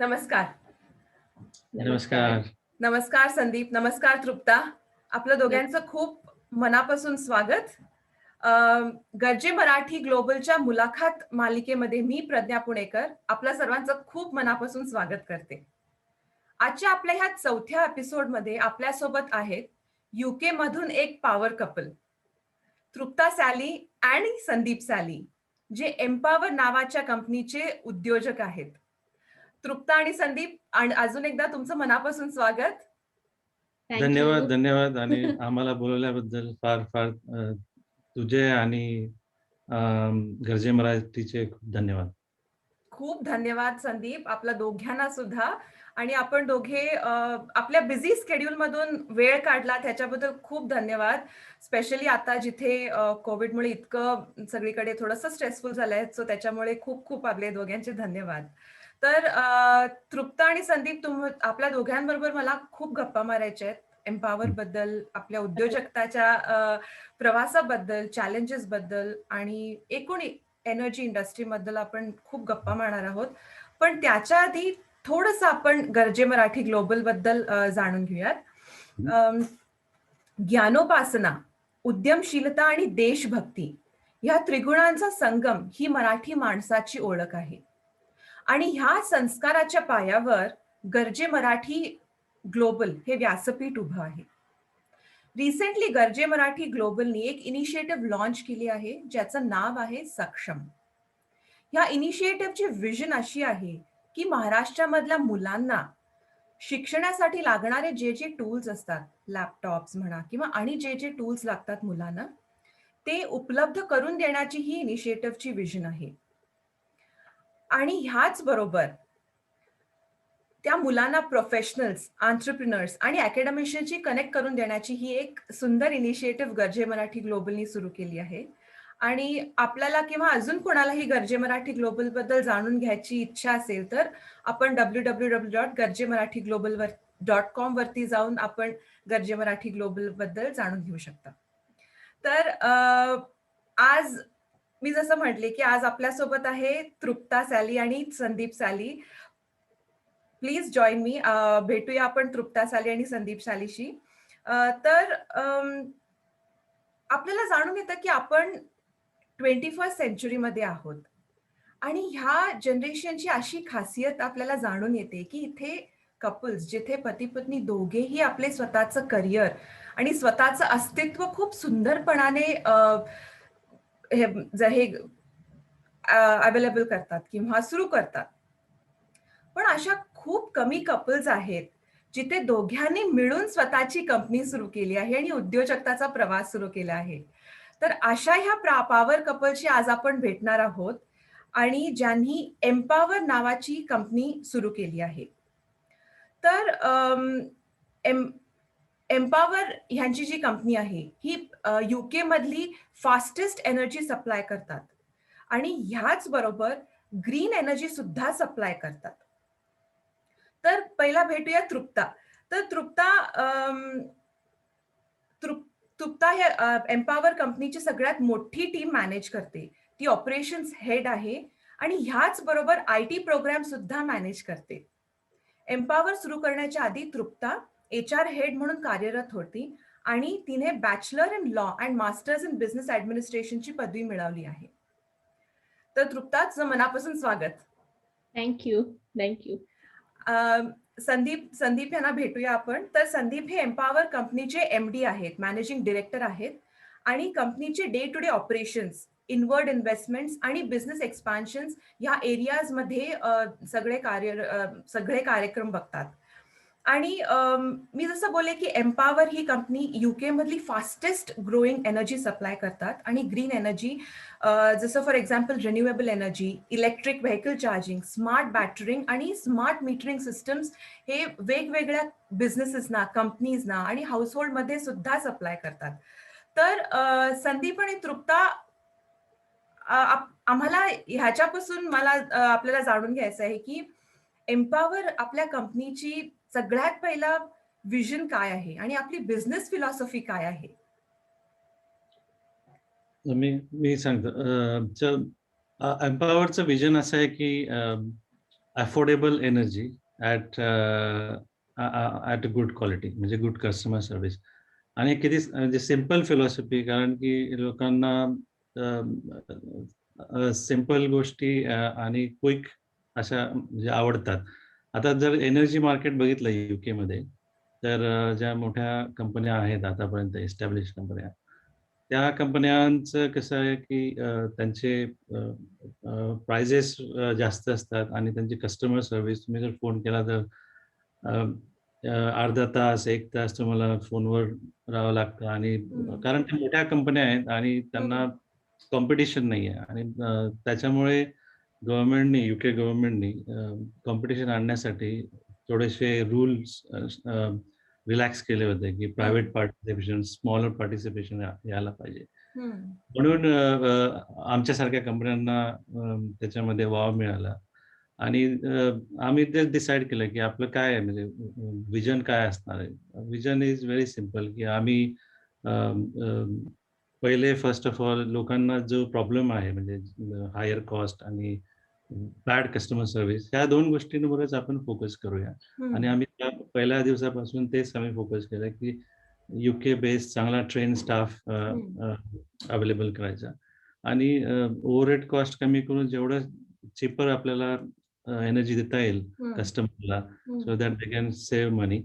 नमस्कार. नमस्कार. नमस्कार संदीप, नमस्कार तृप्ता. आपलं दोघांचं खूप मनापासून स्वागत. अ, गरजे मराठी ग्लोबलच्या मुलाखत मालिकेमध्ये मी प्रज्ञा पुणेकर आपल्या सर्वांचं खूप मनापासून स्वागत करते. आजच्या आपल्या ह्या 4थ्या एपिसोडमध्ये आपल्यासोबत आहेत UK मधून एक पॉवर कपल, तृप्ता सॅली आणि संदीप सॅली, जे एम्पॉवर नावाच्या कंपनीचे उद्योजक आहेत. तृप्ता आणि संदीप आणि अजून एकदा तुमचं मनापासून स्वागत. थँक धन्यवाद, धन्यवाद आणि आम्हाला बोलवल्याबद्दल फार फार तुझे आणि गरजे मराठीचे खूप धन्यवाद. खूप धन्यवाद संदीप, आपल्या दोघांना सुद्धा. आणि आपण दोघे आपल्या बिझी स्केड्यूलमधून वेळ काढला त्याच्याबद्दल खूप धन्यवाद. स्पेशली आता जिथे कोविडमुळे इतकं सगळीकडे थोडंसं स्ट्रेसफुल झालंय, सो त्याच्यामुळे खूप खूप आपले दोघांचे धन्यवाद. तर तृप्ता आणि संदीप, आपल्या दोघांबरोबर मला खूप गप्पा मारायच्या आहेत. एम्पॉवर बद्दल, आपल्या उद्योजकताच्या प्रवासाबद्दल, चॅलेंजेस बद्दल आणि एकूण एनर्जी इंडस्ट्रीबद्दल आपण खूप गप्पा मारणार आहोत. पण त्याच्या आधी थोडंसं आपण गरजे मराठी ग्लोबल बद्दल जाणून घेऊयात. ज्ञानोपासना, उद्यमशीलता आणि देशभक्ती या त्रिगुणांचा संगम ही मराठी माणसाची ओळख आहे. आणि ह्या संस्काराच्या पायावर गरजे मराठी ग्लोबल हे व्यासपीठ उभं आहे. रिसेंटली गरजे मराठी ग्लोबलनी एक इनिशिएटिव्ह लॉन्च केली आहे, ज्याचं नाव आहे सक्षम. ह्या इनिशिएटिव्हची विजन अशी आहे की महाराष्ट्रामधल्या मुलांना शिक्षणासाठी लागणारे जे जे टूल्स असतात, लॅपटॉप्स म्हणा किंवा आणि जे जे टूल्स लागतात मुलांना, ते उपलब्ध करून देण्याची ही इनिशिएटिव्हची विजन आहे. आणि ह्याच बरोबर त्या मुलांना प्रोफेशनल्स, एंटरप्रेन्योर्स आणि अकॅडमिशियनशी कनेक्ट करून देण्याची ही एक सुंदर इनिशिएटिव्ह गरजे मराठी ग्लोबलनी सुरू केली आहे. आणि आपल्याला किंवा अजून कोणालाही गरजे मराठी ग्लोबल बद्दल जाणून घ्यायची इच्छा असेल तर आपण www.garjemarathiglobalवर.com वरती जाऊन आपण गरजे मराठी ग्लोबल बद्दल जाणून घेऊ शकता. तर आज मी जसं म्हटले की आज आपल्यासोबत आहे तृप्ता सॅली आणि संदीप सॅली. प्लीज जॉईन मी. भेटूया आपण तृप्ता सॅली आणि संदीप सॅलीशी. तर आपल्याला जाणून येतं की आपण 21st सेंचुरीमध्ये आहोत आणि ह्या जनरेशनची अशी खासियत आपल्याला जाणून येते की इथे कपल्स, जिथे पती पत्नी दोघेही आपले स्वतःचं करिअर आणि स्वतःचं अस्तित्व खूप सुंदरपणाने हे अवेलेबल करतात किंवा सुरू करतात. पण अशा खूप कमी कपल्स आहेत जिथे दोघांनी मिळून स्वतःची कंपनी सुरू केली आहे आणि उद्योजकताचा प्रवास सुरू केला आहे. तर अशा ह्या पॉवर कपलशी आज आपण भेटणार आहोत आणि ज्यांनी एम्पॉवर नावाची कंपनी सुरू केली आहे. तर एम्पॉवर ह्यांची जी कंपनी आहे ही UK मधली फास्टेस्ट एनर्जी सप्लाय करतात आणि ह्याच बरोबर ग्रीन एनर्जी सुद्धा सप्लाय करतात. तर पहिला भेटूया तृप्ता. तर तृप्ता तृप्ता हे एम्पॉवर कंपनीची सगळ्यात मोठी टीम मॅनेज करते. ती ऑपरेशन्स हेड आहे आणि ह्याच बरोबर IT प्रोग्राम सुद्धा मॅनेज करते. एम्पॉवर सुरू करण्याच्या आधी तृप्ता HR हेड म्हणून कार्यरत होती आणि तिने bachelor in law and masters in business ऍडमिनिस्ट्रेशनची पदवी मिळवली आहे. तर तृप्ता, तुझं मनापासून स्वागत. थँक्यू. संदीप यांना भेटूया आपण. तर संदीप हे एम्पॉवर कंपनीचे MD आहेत, मॅनेजिंग डायरेक्टर आहेत आणि कंपनीचे day to day operations, inward investments आणि बिझनेस एक्सपान्शन्स या एरियाजमध्ये सगळे कार्यक्रम बघतात. आणि मी जसं बोलले की एम्पॉवर ही कंपनी UK मधली फास्टेस्ट ग्रोईंग एनर्जी सप्लाय करतात आणि ग्रीन एनर्जी, जसं for example renewable energy, electric vehicle charging, smart battering आणि स्मार्ट मीटरिंग सिस्टम्स हे वेगवेगळ्या बिझनेसेसना, कंपनीजना आणि हाऊसहोल्डमध्ये सुद्धा सप्लाय करतात. तर संदीप आणि तृप्ता, आम्हाला ह्याच्यापासून मला आपल्याला जाणून घ्यायचं आहे की एम्पॉवर आपल्या कंपनीची सगळ्यात पहिला विजन काय आहे आणि आपली बिझनेस फिलॉसॉफी काय आहे? मी सांगतो. एम्पॉवरचं विजन असं आहे की affordable energy at at a good quality, म्हणजे गुड कस्टमर सर्व्हिस. आणि किती म्हणजे सिंपल फिलॉसॉफी, कारण की लोकांना सिंपल गोष्टी आणि क्विक अशा म्हणजे आवडतात. आता जर एनर्जी मार्केट बघितलं युकेमध्ये, तर ज्या मोठ्या कंपन्या आहेत आतापर्यंत एस्टॅब्लिश कंपन्या, त्या कंपन्यांचं कसं आहे की त्यांचे प्राइजेस जास्त असतात आणि त्यांची कस्टमर सर्व्हिस, तुम्ही जर फोन केला तर अर्धा तास, 1 तास तुम्हाला फोनवर राहावं लागतं. आणि कारण ते मोठ्या कंपन्या आहेत आणि त्यांना कॉम्पिटिशन नाही आहे. आणि त्याच्यामुळे गव्हर्नमेंटनी, युके गव्हर्नमेंटनी कॉम्पिटिशन आणण्यासाठी थोडेसे रूल्स रिलॅक्स केले होते, की प्रायव्हेट पार्टिसिपेशन, स्मॉलर पार्टिसिपेशन यायला पाहिजे. म्हणून आमच्यासारख्या कंपन्यांना त्याच्यामध्ये वाव मिळाला. आणि आम्ही ते डिसाईड केलं, की आपलं काय आहे, म्हणजे विजन काय असणार आहे. विजन इज व्हेरी सिंपल, की आम्ही पहिले फर्स्ट ऑफ ऑल लोकांना जो प्रॉब्लेम आहे, म्हणजे हायर कॉस्ट आणि बॅड कस्टमर सर्व्हिस, ह्या 2 गोष्टींवरच आपण फोकस करूया. आणि आम्ही त्या पहिल्या दिवसापासून तेच आम्ही फोकस केलं, की युके बेस्ड चांगला ट्रेन स्टाफ अवेलेबल करायचा आणि ओव्हरहेड कॉस्ट कमी करून जेवढं चीपर आपल्याला एनर्जी देता येईल कस्टमरला, so that they can save money.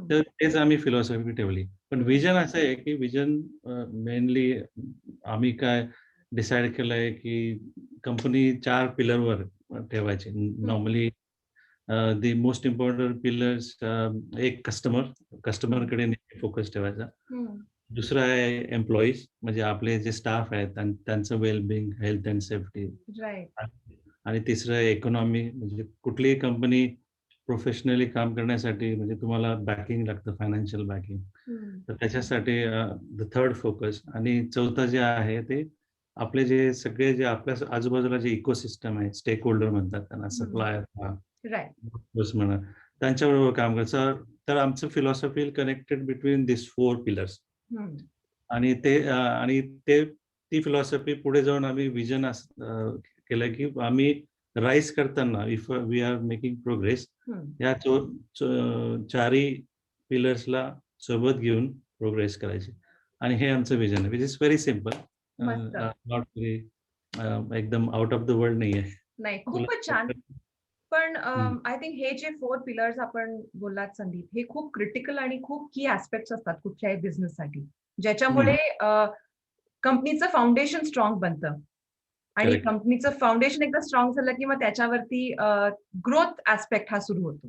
तर तेच आम्ही फिलॉसॉफी ठेवली. पण विजन असं आहे, की विजन मेनली आम्ही काय डिसाईड केलंय, की कंपनी 4 पिलरवर ठेवायची. Normally the most important pillars, एक कस्टमरकडे नेहमी फोकस ठेवायचा. दुसरं आहे एम्प्लॉईज, म्हणजे आपले जे स्टाफ आहेत त्यांचं वेलबिंग, हेल्थ अँड सेफ्टी. आणि तिसरं आहे इकॉनॉमी, म्हणजे कुठलीही कंपनी प्रोफेशनली काम करण्यासाठी म्हणजे तुम्हाला बॅकिंग लागतं, फायनान्शियल बॅकिंग. तर त्याच्यासाठी द थर्ड फोकस. आणि चौथं जे आहे ते आपले जे सगळे जे आपल्या आजूबाजूला जे इकोसिस्टम आहे, स्टेक होल्डर म्हणतात त्यांना, सप्लायर म्हणा, त्यांच्याबरोबर काम करायचं. तर आमचं फिलॉसॉफी कनेक्टेड बिटवीन दिस 4 पिलर्स. आणि ती फिलॉसॉफी पुढे जाऊन आम्ही विजन केलं, की आम्ही राईज करताना, if we are making progress, या चारही पिलर्सला सोबत घेऊन प्रोग्रेस करायची. आणि हे आमचं विजन आहे, which is very simple, not very एकदम आउट ऑफ द वर्ल्ड नाही आहे. नाही, खूपच छान. पण आय थिंक हे जे 4 पिलर्स आपण बोललात संदीप, हे खूप क्रिटिकल आणि खूप की ॲस्पेक्ट्स असतात कुठल्याही बिझनेससाठी, ज्याच्यामुळे कंपनीचं फाउंडेशन स्ट्रॉंग बनतं. आणि कंपनीचं फाउंडेशन एकदा स्ट्रॉंग झालं की मग त्याच्यावरती ग्रोथ ॲस्पेक्ट हा सुरू होतो.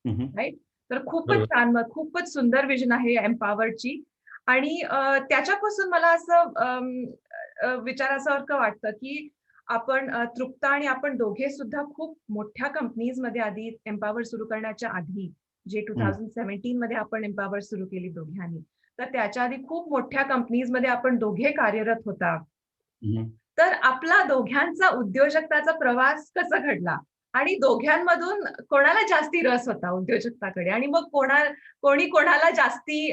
राईट? तर खूपच छान, मग खूपच सुंदर विजन आहे एम्पॉवरची. आणि त्याच्यापासून मला असं विचारासारखं वाटतं, की आपण तृप्ता आणि आपण दोघे सुद्धा खूप मोठ्या कंपनीजमध्ये आधी एम्पॉवर सुरू करण्याच्या आधी, जे 2017 मध्ये आपण एम्पॉवर सुरू केली दोघांनी, तर त्याच्या आधी खूप मोठ्या कंपनीजमध्ये आपण दोघे कार्यरत होता. तर आपला दोघांचा उद्योजकताचा प्रवास कसा घडला आणि दोघांमधून कोणाला जास्ती रस होता उद्योजकताकडे, आणि मग कोणी कोणाला जास्ती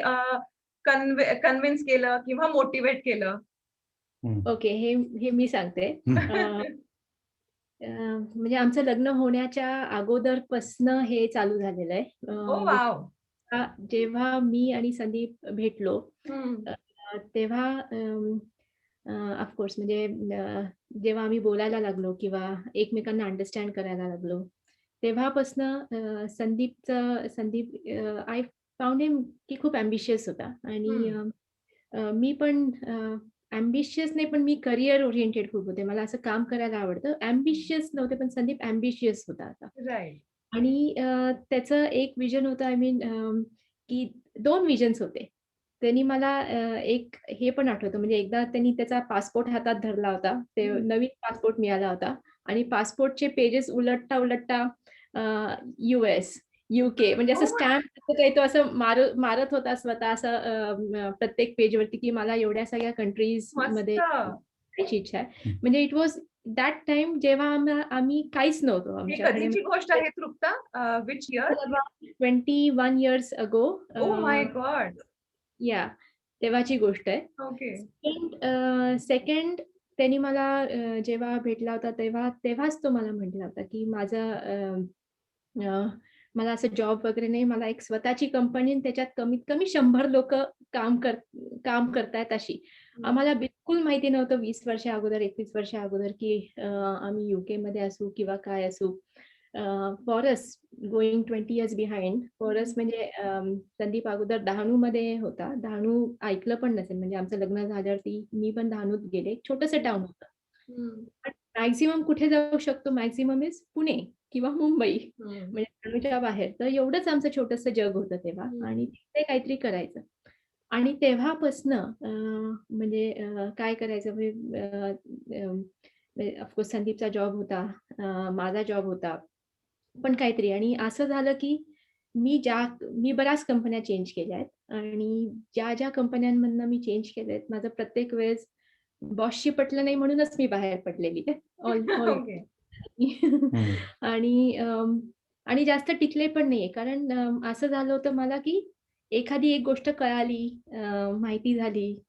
कन्व्हिन्स केलं किंवा मोटिवेट केलं? ओके, हे मी सांगते. म्हणजे आमचं लग्न होण्याच्या अगोदरपासनं हे चालू झालेलं आहे. जेव्हा मी आणि संदीप भेटलो, तेव्हा ऑफकोर्स म्हणजे जेव्हा आम्ही बोलायला लागलो किंवा एकमेकांना अंडरस्टँड करायला लागलो, तेव्हापासनं संदीप आय फाउंड हिम की खूप ॲम्बिशियस होता. आणि मी पण ॲम्बिशियस नाही, पण मी करियर ओरिएंटेड खूप होते. मला असं काम करायला आवडतं. ॲम्बिशियस नव्हते, पण संदीप ॲम्बिशियस होता आता. आणि त्याचं एक विजन होतं, आय मीन की 2 विजन्स होते. त्यांनी मला एक हे पण आठवतं, म्हणजे एकदा त्यांनी त्याचा पासपोर्ट हातात धरला होता. ते नवीन पासपोर्ट मिळाला होता आणि पासपोर्टचे पेजेस उलटता US, UK म्हणजे असं स्टॅम्प काही तो असं मारत होता स्वतः असं प्रत्येक पेजवरती, की मला एवढ्या सगळ्या कंट्रीजमध्ये जायची इच्छा आहे. म्हणजे इट वॉज दॅट टाईम जेव्हा आम्ही काहीच नव्हतो आमच्याकडे. कधीची गोष्ट आहे Trupta? Which year? 21 years ago. Oh my God. या तेव्हाची गोष्ट आहे. ओके. सेकंड त्यांनी मला जेव्हा भेटला होता तेव्हाच तो मला म्हटला होता, की अ, मला असं जॉब वगैरे नाही, मला एक स्वतःची कंपनी आणि त्याच्यात कमीत कमी 100 लोकं काम कर काम करतायत अशी. आम्हाला बिलकुल माहिती नव्हतं 20 वर्षा अगोदर, 21 वर्षा अगोदर, की आम्ही यूकेमध्ये असू किंवा काय असू. For us going 20 years behind, for us म्हणजे संदीप अगोदर डहाणूमध्ये होता. डहाणू ऐकलं पण नसेल, म्हणजे आमचं लग्न झाल्यावरती मी पण डहाणूत गेले. एक छोटंसं टाउन होतं. पण मॅक्सिमम कुठे जाऊ शकतो? मॅक्सिमम इज पुणे किंवा मुंबई. म्हणजे डहाणूच्या बाहेर. तर एवढंच आमचं छोटंसं जग होतं तेव्हा आणि तिथे काहीतरी करायचं. आणि तेव्हापासनं म्हणजे काय करायचं म्हणजे ऑफकोर्स संदीपचा जॉब होता, माझा जॉब होता. पण काहीतरी आणि असं झालं, की मी बऱ्याच कंपन्या चेंज केल्या आहेत आणि ज्या कंपन्यांमधनं मी चेंज केल्यात, माझं प्रत्येक वेळेस बॉसशी पटलं नाही म्हणूनच मी बाहेर पडलेली आहे. ओके. हं. आणि आणि जास्त टिकले पण नाहीये. कारण असं झालं होतं मला, की एखादी एक गोष्ट कळाली, माहिती झाली,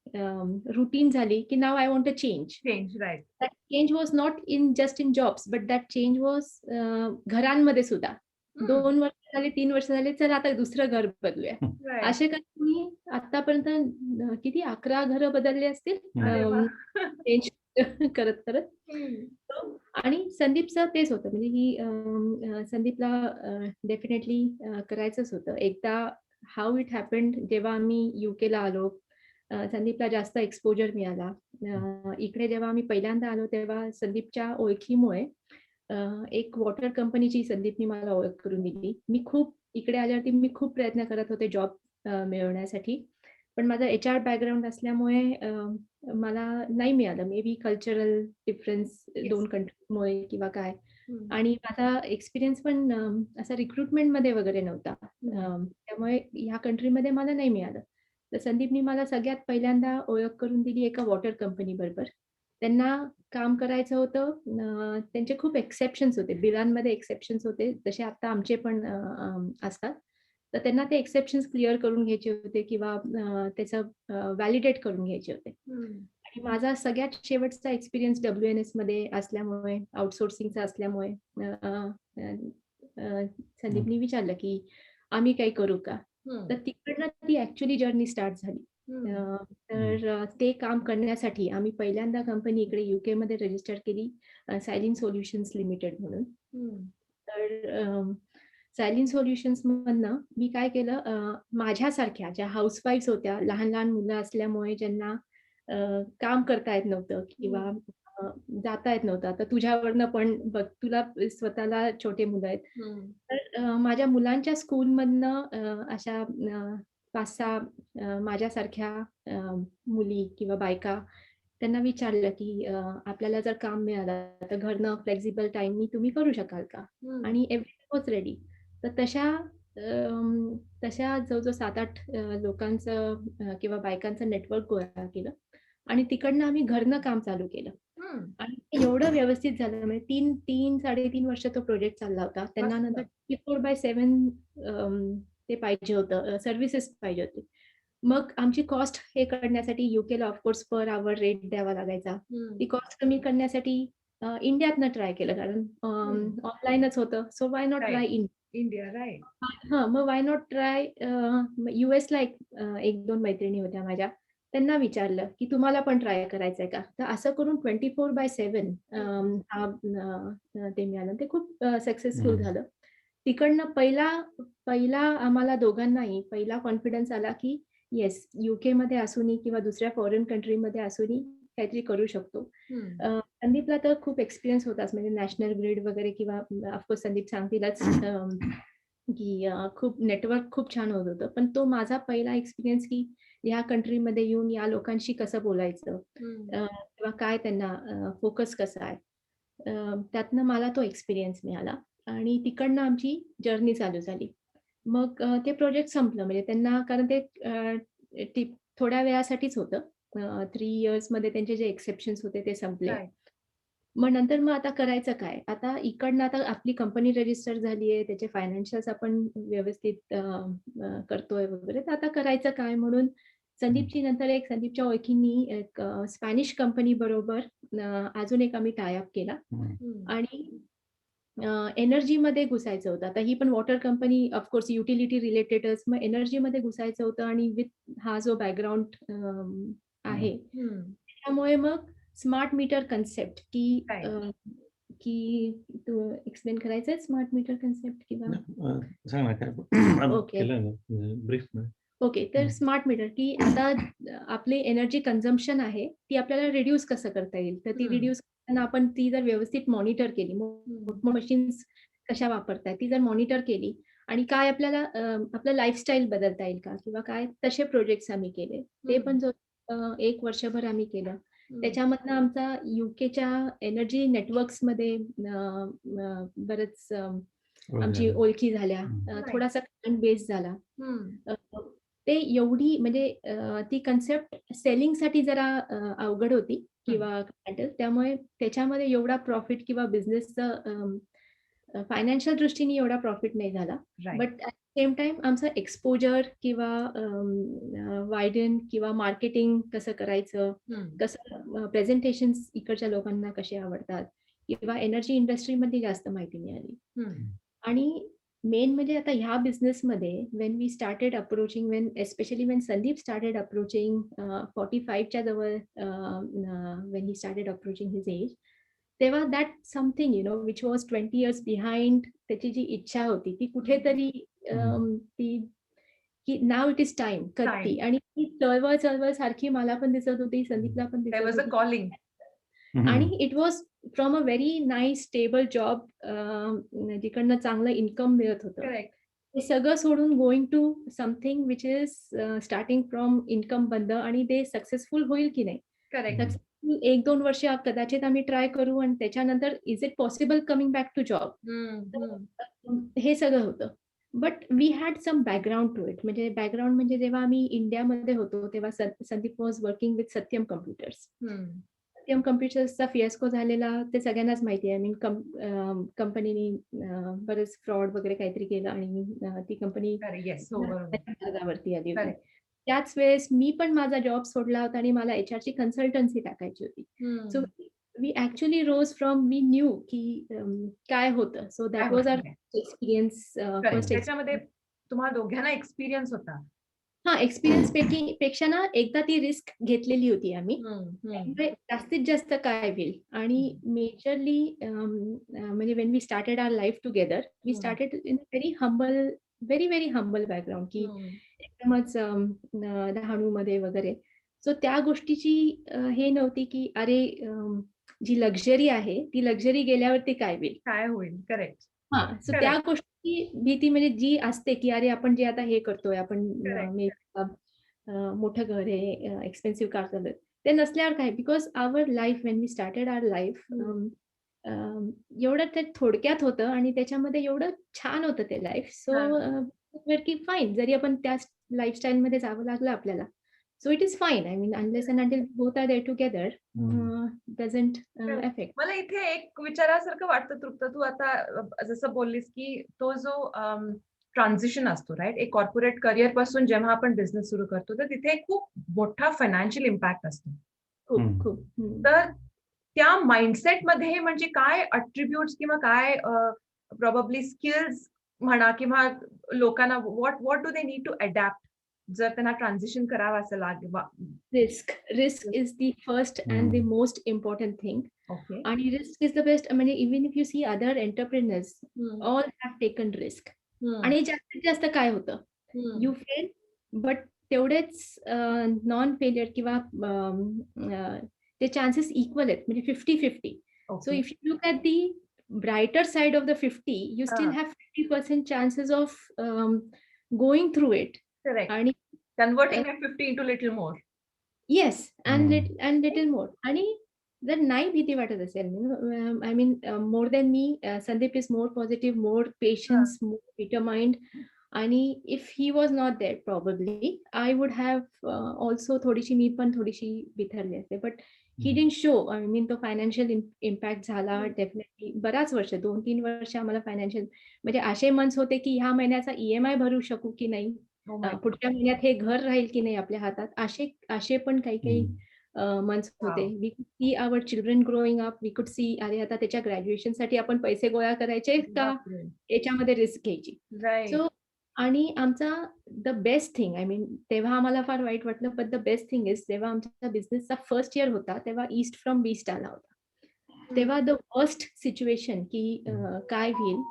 रूटीन झाली, की now I want to change. Change right. That change was not in just in jobs, but that change was घरांमध्ये सुद्धा. 2 वर्ष झाले, 3 वर्ष झाले, चला आता दुसरं घर बदलूया. राइट. असे करत मी आतापर्यंत किती 11 घरं बदलली असतील. अरे हं. वाह! चेंज करत. हं. आणि संदीपचं तेच होतं म्हणजे की संदीपला डेफिनेटली करायचंच होतं. एकदा हाऊ इट हॅपन्ड जेव्हा आम्ही यूकेला आलो, संदीपला जास्त एक्सपोजर मिळाला. इकडे जेव्हा आम्ही पहिल्यांदा आलो तेव्हा संदीपच्या ओळखीमुळे अ, एक वॉटर कंपनीची संदीपनी मला ओळख करून दिली. इकडे आल्यावरती मी खूप प्रयत्न करत होते जॉब मिळवण्यासाठी. पण माझं एच-आर बॅकग्राऊंड असल्यामुळे मला नाही मिळालं. May be cultural difference yes. 2 कंट्रीजमुळे किंवा काय. हं. आणि माझा एक्सपिरियन्स पण असा रिक्रुटमेंटमध्ये वगैरे नव्हता. त्यामुळे ह्या कंट्रीमध्ये मला नाही मिळालं. तर संदीपनी मला सगळ्यात पहिल्यांदा ओळख करून दिली एका वॉटर कंपनीबरोबर. त्यांना काम करायचं होतं. त्यांचे खूप एक्सेप्शन्स होते. बिलांमध्ये एक्सेप्शन्स होते. जसे आता आमचे पण असतात. तर त्यांना ते एक्सेप्शन्स क्लिअर करून घ्यायचे होते किंवा त्याचं व्हॅलिडेट करून घ्यायचे होते. हं. आणि माझा सगळ्यात शेवटचा एक्सपिरियन्स WNSमध्ये असल्यामुळे, आउटसोर्सिंगचा असल्यामुळे अ, अ, अ, हं. संदीपनी विचारलं, की "आम्ही काही करू का?" हं. तर तिकडनं ती ॲक्चुअली जर्नी स्टार्ट झाली. हं. हं. ते काम करण्यासाठी आम्ही पहिल्यांदा कंपनी इकडे यूकेमध्ये रजिस्टर केली, सायलिन सोल्युशन्स लिमिटेड म्हणून. हं. तर सायलिन सोल्युशन्समधनं मी काय केलं, माझ्यासारख्या ज्या हाउसवाईफ्स होत्या, लहान-लहान मुलं असल्यामुळे ज्यांना अ, काम करता येत नव्हतं किंवा हं. अ, जाता येत नव्हतं. आता तुझ्यावरनं पण बघ, तुला स्वतःला छोटे मुलं आहेत. हं. तर माझ्या मुलांच्या स्कूलमधनं अशा 5-6 माझ्यासारख्या अ, मुली किंवा बायका त्यांना विचारलं, की आपल्याला जर काम मिळालं, तर घरनं फ्लेक्सिबल टाईमनी तुम्ही करू शकाल का? हं. आणि एव्हरीथिंग वॉज रेडी. तर तशा जवळ-जवळ 7-8 लोकांचं किंवा बायकांचं नेटवर्क गोळा केलं आणि तिकडनं आम्ही घरनं काम चालू केलं. हं. आणि ते एवढं व्यवस्थित झालं म्हणजे 3-3.5 वर्ष तो प्रोजेक्ट चालला होता. त्यांना मस्त. नंतर 24/7 ते पाहिजे होतं, सर्व्हिसेस पाहिजे होती. मग आमची कॉस्ट हे करण्यासाठी यूकेला ऑफकोर्स पर आवर रेट द्यावा लागायचा. हं. ती कॉस्ट कमी करण्यासाठी इंडियातनं ट्राय केलं कारण हं. ऑनलाईनच होतं. So why not right. Try in India. Right. हां, मग व्हाय नॉट ट्राय यूएसला 1-2 मैत्रिणी होत्या माझ्या. त्यांना विचारलं, की तुम्हाला पण ट्राय करायचंय का? तर असं करून 24/7 ते मिळालं. ते खूप सक्सेसफुल हं. झालं. तिकडनं पहिला आम्हाला दोघांनाही पहिला कॉन्फिडन्स आला, की येस यूकेमध्ये असूनही किंवा दुसऱ्या फॉरेन कंट्रीमध्ये असूनही काहीतरी करू शकतो. हं. संदीपला तर खूप एक्सपिरियन्स होताच म्हणजे नॅशनल ग्रिड वगैरे किंवा ऑफकोर्स संदीप सांगतीलच की खूप नेटवर्क खूप छान होत होतं. पण तो माझा पहिला एक्सपिरियन्स की ह्या कंट्रीमध्ये येऊन या लोकांशी कसं बोलायचं, हं. किंवा काय त्यांना फोकस कसा आहे. त्यातनं मला तो एक्सपिरियन्स मिळाला आणि तिकडनं आमची जर्नी चालू झाली. मग ते प्रोजेक्ट संपलं म्हणजे त्यांना कारण ते थोड्या वेळासाठीच होतं. 3 इयर्समध्ये त्यांचे जे एक्सेप्शन्स होते ते संपले. राइट. मग नंतर आता करायचं काय? आता इकडनं आता आपली कंपनी रजिस्टर झाली आहे, त्याचे फायनान्शियल्स आपण व्यवस्थित करतोय वगैरे, तर आता करायचं काय? म्हणून संदीपची नंतर संदीपच्या ओळखीने एक स्पॅनिश कंपनी बरोबर अजून एक आम्ही टाय अप केला आणि एनर्जीमध्ये घुसायचं होतं. आता ही पण वॉटर कंपनी ऑफकोर्स युटिलिटी रिलेटेडच. मग एनर्जीमध्ये घुसायचं होतं आणि विथ हा जो बॅकग्राऊंड आहे, त्यामुळे मग स्मार्ट मीटर कन्सेप्ट की तू एक्सप्लेन करायचंय स्मार्ट मीटर कन्सेप्ट किंवा सांग ना काय ओके. केलं ना ब्रीफ ओके. तर स्मार्ट मीटर की आता आपली एनर्जी कन्झम्पशन आहे ती आपल्याला रिड्यूस कसं करता येईल. तर ती रिड्यूस करताना आपण ती जर व्यवस्थित मॉनिटर केली, मशीन्स कशा वापरतायत ती जर मॉनिटर केली आणि काय आपल्याला आपलं लाईफस्टाईल बदलता येईल का किंवा काय तसे प्रोजेक्ट्स आम्ही केले. ते पण जो 1 वर्षभर आम्ही केलं. त्याच्यामधनं आमचा युकेच्या एनर्जी नेटवर्क्समध्ये बरंच आमची ओळखी झाल्या. थोडासा क्लायंट बेस झाला. ते एवढी म्हणजे ती कन्सेप्ट सेलिंगसाठी जरा अवघड होती किंवा त्यामुळे त्याच्यामध्ये एवढा प्रॉफिट किंवा बिझनेसचं फायनान्शियल दृष्टीने एवढा प्रॉफिट नाही झाला. बट ॲट सेम टाईम आमचं एक्सपोजर किंवा वायडन किंवा मार्केटिंग कसं करायचं, कसं प्रेझेंटेशन्स इकडच्या लोकांना कसे आवडतात किंवा एनर्जी इंडस्ट्रीमध्ये जास्त माहिती मिळाली. आणि मेन म्हणजे आता ह्या बिझनेसमध्ये when we started approaching especially when Sandeep started approaching 45च्या जवळ when he started approaching his age, तेव्हा that something which was 20 years behind. त्याची जी इच्छा होती ती कुठेतरी ती की नाव इट इज टाइम करती आणि ती चळवळ सारखी मला पण दिसत होती, संदीपला पण दिसत होती. कॉलिंग आणि it was from a very nice stable job जिकडनं चांगलं इन्कम मिळत होतं. हे सगळं सोडून going to something which is starting from income बंद आणि ते सक्सेसफुल होईल की नाही. सक्सेसफुल 1-2 वर्ष कदाचित आम्ही ट्राय करू आणि त्याच्यानंतर is it possible coming back to job. हे सगळं होतं. But we had some background to it. म्हणजे बॅकग्राऊंड म्हणजे जेव्हा आम्ही इंडियामध्ये होतो तेव्हा Sandeep was working with Satyam computers. Satyam कम्प्युटर्सचा फियास्को झालेला ते सगळ्यांनाच माहिती आहे. कंपनीने बरेच फ्रॉड वगैरे काहीतरी केलं आणि ती कंपनी मार्गावरती आली होती. त्याच वेळेस मी पण माझा जॉब सोडला होता आणि मला एचआरची कन्सल्टन्सी टाकायची होती. So we actually rose from we knew की काय होतं. So that was our experience. त्याच्यामध्ये तुम्हाला दोघांना एक्सपिरियन्स होता. एक्सपिरियन्स पेक्षा ना एकदा ती रिस्क घेतलेली होती आम्ही. त्यामुळे जास्तीत जास्त काय होईल आणि मेजरली म्हणजे when we started our life together we started in very humble, very humble background की एकदमच डहाणूमध्ये वगैरे. सो त्या गोष्टीची हे नव्हती की अरे जी लक्झरी आहे ती लक्झरी गेल्यावरती काय होईल. करेक्ट. सो त्या गोष्टी भीती म्हणजे जी असते की अरे आपण जे आता हे करतोय आपण मोठं घर आहे, एक्सपेन्सिव्ह कार चालू आहे, ते नसल्यावर काय. Because our life when we started our life एवढं ते थोडक्यात होतं आणि त्याच्यामध्ये एवढं छान होतं ते लाईफ. सो की फाईन जरी आपण त्या लाईफस्टाईलमध्ये जावं लागलं आपल्याला. So it is fine. I mean unless and until both are there together doesn't affect. मला इथे एक विचारासारखं वाटतं तृप्त, तू आता जसं बोललीस की तो जो ट्रान्झिशन असतो राईट, एक कॉर्पोरेट करिअर पासून जेव्हा आपण बिझनेस सुरू करतो तर तिथे खूप मोठा फायनान्शियल इम्पॅक्ट असतो. खूप. तर त्या माइंडसेट मध्ये म्हणजे काय अट्रिब्यूट्स किंवा काय प्रोबॅबली स्किल्स म्हणा किंवा लोकांना what do they need to adapt जर त्यांना ट्रान्झिशन करावं असं लागेल. Risk is the first and the most important thing. Okay. आणि रिस्क इज द बेस्ट. म्हणजे even if you see other entrepreneurs all have taken risk. आणि जास्तीत जास्त काय होतं, यू फेल बट तेवढेच नॉन फेलियर किंवा ते चान्सेस इक्वल आहेत म्हणजे 50-50. So if you look at the brighter side of the 50 you still have 50% chances of going through it. आणि converting 50 into little more. Yes and little more. आणि जर नाही भीती वाटत असेल, आय मीन मोर दॅन मी, Sandeep is more positive, more patience, more determined. आणि if he was not there probably I would have also मी पण थोडीशी बिथरली असते. But he didn't show. I mean तो फायनान्शियल इम्पॅक्ट झाला डेफिनेटली. बराच वर्ष 2-3 वर्ष आम्हाला फायनान्शियल म्हणजे असे मंथ्स होते की ह्या महिन्याचा EMI भरू शकू की नाही Oh my God. पुढच्या महिन्यात हे घर राहील की नाही आपल्या हातात, असे पण काही मंथ्स होते. Wow. We could see our children growing up. We could see अरे आता त्याच्या ग्रॅज्युएशनसाठी आपण पैसे गोळा करायचे का बापरे. याच्यामध्ये रिस्क घ्यायची. Right. सो आणि आमचा the best thing I mean तेव्हा आम्हाला फार वाईट वाटलं, but the best thing is जेव्हा आमच्या बिझनेसचा फर्स्ट इयर होता, तेव्हा ईस्ट फ्रॉम वेस्ट आला होता. तेव्हा द वर्स्ट सिच्युएशन की काय होईल,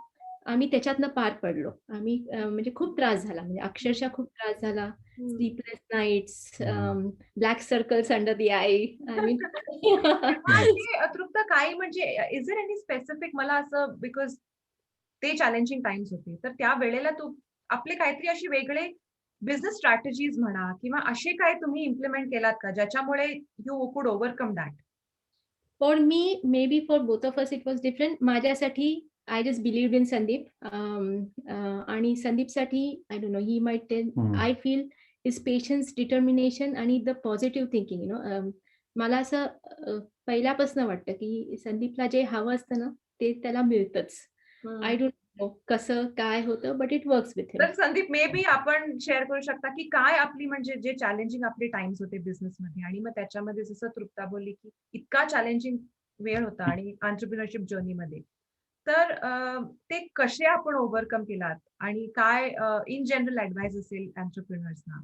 आम्ही त्याच्यातनं पार पडलो. आम्ही म्हणजे खूप त्रास झाला, म्हणजे अक्षरशः खूप त्रास झाला. हम्म. Sleepless nights, black circles under the I. I mean ते तृप्ता काही म्हणजे इज देअर एनी स्पेसिफिक मला असं बिकॉज ते चॅलेंजिंग टाइम्स होते तर त्या वेळेला तू आपले काहीतरी अशी वेगळे बिझनेस स्ट्रॅटेजीज म्हणा किंवा असे काय तुम्ही इम्प्लिमेंट केलात का ज्याच्यामुळे you could overcome that. For me, maybe for both of us it was different. माझ्यासाठी I just believed in Sandeep. आणि संदीपसाठी I don't know, he might tell, I feel is patience, determination आणि the positive thinking. मला असं पहिल्यापासून वाटतं की संदीपला जे हवं असतं ना, ते त्याला मिळतंच. आय डोंट नो कसं काय होतं, बट इट वर्क्स विथ हिम. तर संदीप मे बी आपण शेअर करू शकता की काय आपली म्हणजे जे चॅलेंजिंग आपले टाइम्स होते बिझनेसमध्ये आणि मग त्याच्यामध्ये जसं तृप्ता बोलली की इतका चॅलेंजिंग वेळ होता आणि एंटरप्रिनरशिप जर्नीमध्ये तर ते कसे आपण ओव्हरकम केलात आणि काय इन जनरल ऍडवाइस असेल एंटरप्रिनर्सना.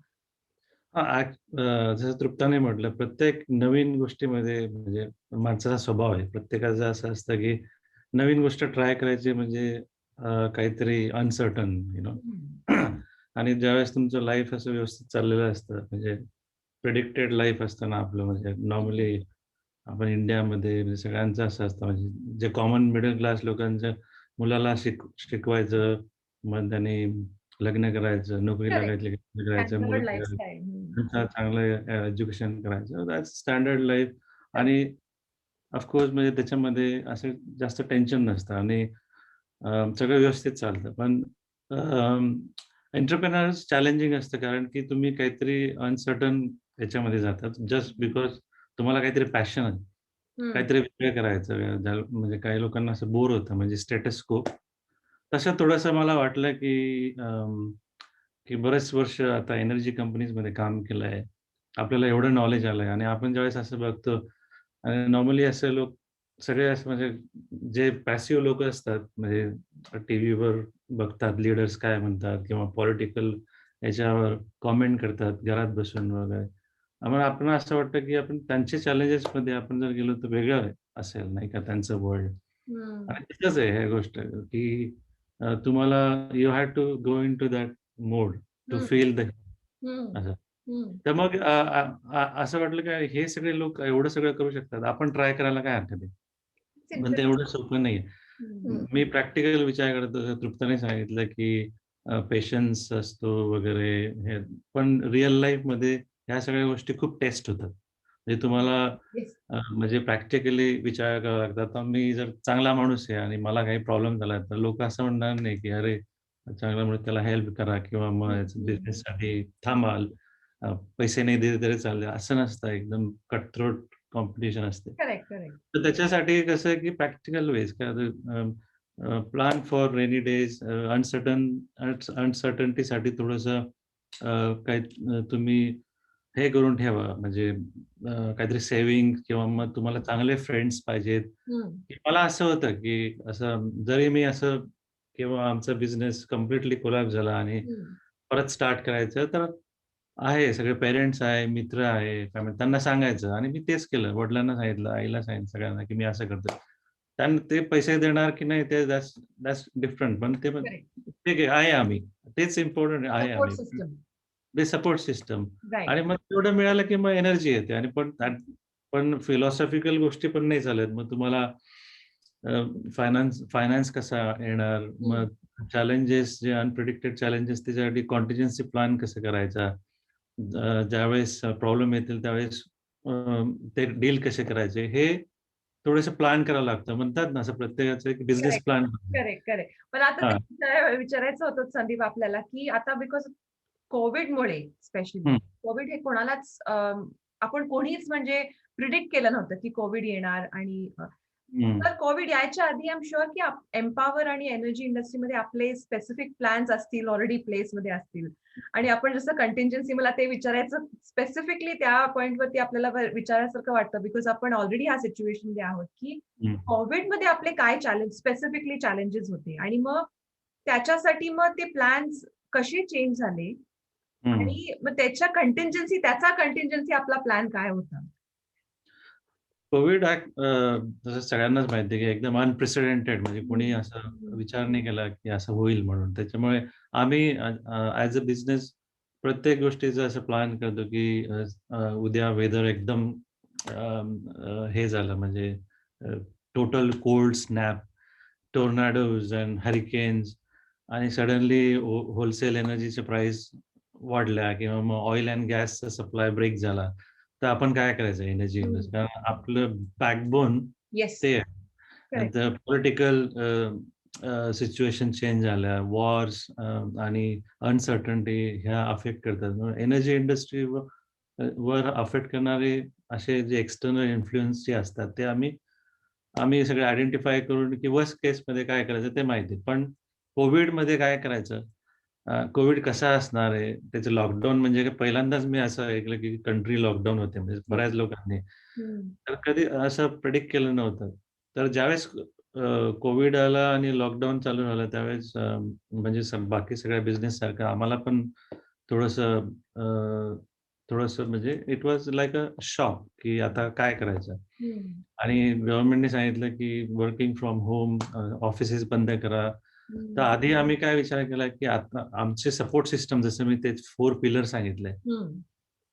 जसं तृप्ताने म्हटलं, प्रत्येक नवीन गोष्टीमध्ये म्हणजे माणसाचा स्वभाव आहे. प्रत्येकाचं असं असतं की नवीन गोष्ट ट्राय करायची म्हणजे काहीतरी अनसर्टन आणि ज्यावेळेस तुमचं लाईफ असं व्यवस्थित चाललेलं असतं, म्हणजे प्रेडिक्टेड लाईफ असतं ना आपलं, म्हणजे नॉर्मली आपण इंडियामध्ये म्हणजे सगळ्यांचं असं असतं, म्हणजे जे कॉमन मिडल क्लास लोकांचं मुलाला शिकवायचं, मग त्यांनी लग्न करायचं, नोकरी लागायची, लग्न करायचं, मुलं करायचं, चांगलं एज्युकेशन करायचं, दॅट्स स्टँडर्ड लाईफ. आणि ऑफकोर्स म्हणजे त्याच्यामध्ये असं जास्त टेन्शन नसतं आणि सगळं व्यवस्थित चालतं. पण एंटरप्रेन्योर्स चॅलेंजिंग असतं, कारण की तुम्ही काहीतरी अनसर्टन ह्याच्यामध्ये जातात जस्ट बिकॉज तुम्हाला काहीतरी पॅशन आहे, काहीतरी वेगळं करायचं. म्हणजे काही लोकांना असं बोर होतं, म्हणजे स्टेटस को. तसं थोडंसं मला वाटलं की बरेच वर्ष आता एनर्जी कंपनीजमध्ये काम केलं आहे. आपल्याला एवढं नॉलेज आलंय आणि आपण ज्यावेळेस असं बघतो आणि नॉर्मली असे लोक सगळे असं म्हणजे जे पॅसिव्ह लोक असतात, म्हणजे टीव्हीवर बघतात लीडर्स काय म्हणतात किंवा पॉलिटिकल याच्यावर कॉमेंट करतात घरात बसून वगैरे. आम्हाला आपण असं वाटतं की आपण त्यांच्या चॅलेंजेसमध्ये आपण जर गेलो तर वेगळं असेल, नाही का, त्यांचं वर्ल्ड. आणि तिथंच आहे ह्या गोष्ट की तुम्हाला you have to go into that mode to feel the असं. तर मग असं वाटलं की हे सगळे लोक एवढं सगळं करू शकतात, आपण ट्राय करायला काय हरकत आहे. पण ते एवढं सोपं नाहीये. मी प्रॅक्टिकल विचार करतो, जसं तृप्ताने सांगितलं की पेशन्स असतो वगैरे हे, पण रिअल लाईफमध्ये ह्या सगळ्या गोष्टी खूप टेस्ट होतात. म्हणजे तुम्हाला म्हणजे प्रॅक्टिकली विचार करावा लागतात. आता मी जर चांगला माणूस आहे आणि मला काही प्रॉब्लेम झाला तर लोक असं म्हणणार नाही की अरे चांगला म्हणून त्याला हेल्प करा किंवा मग बिझनेससाठी थांबाल, पैसे नाही दिले तरी चालेल, असं नसतं. एकदम कटथ्रोट कॉम्पिटिशन असते. तर त्याच्यासाठी कसं आहे की practical ways plan for rainy days, अनसर्टनिटीसाठी थोडंसं काही तुम्ही हे करून ठेवा, म्हणजे काहीतरी सेव्हिंग किंवा मग तुम्हाला चांगले फ्रेंड्स पाहिजेत. मला असं होतं की असं जरी मी असं किंवा आमचा बिझनेस कम्प्लिटली कोलॅप्स झाला आणि परत स्टार्ट करायचं तर आहे, सगळे पेरेंट्स आहे, मित्र आहे, काय म्हणतात, त्यांना सांगायचं. आणि मी तेच केलं. वडिलांना सांगितलं, आईला सांगितलं, सगळ्यांना की मी असं करतोय. त्यांना ते पैसे देणार की नाही ते दॅट्स डिफरंट. पण ते पण ठीक आहे, आहे आम्ही. तेच इम्पॉर्टंट आहे आम्ही. ते सपोर्ट सिस्टम. आणि मग तेवढं मिळालं की मग एनर्जी येते. आणि पण फिलॉसॉफिकल गोष्टी पण नाही चालत. मग तुम्हाला फायनान्स कसा येणार, मग चॅलेंजेस जे अनप्रिडिक्टेड चॅलेंजेस त्याच्यासाठी कॉन्टिजन्सी प्लॅन कसं करायचा, ज्यावेळेस प्रॉब्लेम येतील त्यावेळेस ते डील कसे करायचे, हे थोडंसं प्लॅन करावं लागतं. म्हणतात ना असं प्रत्येकाचं एक बिझनेस प्लॅन. करेक्ट. पण आता ते विचारायचं होतं संदीप आपल्याला की आता बिकॉज कोविडमुळे स्पेशली कोविड हे कोणालाच आपण कोणीच म्हणजे प्रिडिक्ट केलं नव्हतं की कोविड येणार आणि तर कोविड यायच्या आधी आय एम शुअर की एम्पॉवर आणि एनर्जी इंडस्ट्रीमध्ये आपले स्पेसिफिक प्लॅन्स असतील, ऑलरेडी प्लेसमध्ये असतील. आणि आपण जसं कंटिंजन्सी, मला ते विचारायचं स्पेसिफिकली त्या पॉइंटवरती आपल्याला विचारायसारखं वाटतं, बिकॉज आपण ऑलरेडी ह्या सिच्युएशनमध्ये आहोत की कोविडमध्ये आपले काय स्पेसिफिकली चॅलेंजेस होते, आणि मग त्याच्यासाठी मग ते प्लॅन्स कसे चेंज झाले, आणि मग त्याचा कंटिंजन्सी आपला प्लॅन काय होता. कोविड जसं सगळ्यांनाच माहिती आहे की एकदम अनप्रेसिडेंटेड, म्हणजे कोणी असं विचार नाही केला की असं होईल म्हणून. त्याच्यामुळे आम्ही ॲज अ बिझनेस प्रत्येक गोष्टीचं असं प्लॅन करतो की उद्या वेदर एकदम हे झालं, म्हणजे total cold snap, tornadoes and hurricanes, आणि सडनली होलसेल एनर्जीचे प्राइस वाढल्या, किंवा मग ऑइल अँड गॅसचा सप्लाय ब्रेक झाला, तर आपण काय करायचं एनर्जी इंडस्ट्री? कारण आपलं बॅकबोन येस, ते आहे. करेक्ट. पॉलिटिकल सिच्युएशन चेंज झाल्या, वॉर्स आणि अनसर्टनिटी ह्या अफेक्ट करतात. एनर्जी इंडस्ट्री वर अफेक्ट करणारे असे जे एक्सटर्नल इन्फ्लुएन्स जे असतात, ते आम्ही सगळे आयडेंटिफाय करून की वर्स्ट केसमध्ये काय करायचं ते माहिती. पण कोविडमध्ये काय करायचं, कोविड कसा असणार आहे, त्याचं लॉकडाऊन, म्हणजे पहिल्यांदाच मी असं ऐकलं की कंट्री लॉकडाऊन होते, म्हणजे बऱ्याच लोकांनी. तर कधी असं प्रेडिक्ट केलं नव्हतं. तर ज्यावेळेस कोविड आला आणि लॉकडाऊन चालू झालं, त्यावेळेस म्हणजे बाकी सगळ्या बिझनेस सारखं आम्हाला पण थोडंसं म्हणजे it was like a shock की आता काय करायचं. आणि गव्हर्नमेंटने सांगितलं की वर्किंग फ्रॉम होम, ऑफिसेस बंद करा. तर आधी आम्ही काय विचार केला की आता आमचे सपोर्ट सिस्टम, जसं मी ते 4 पिलर सांगितलंय,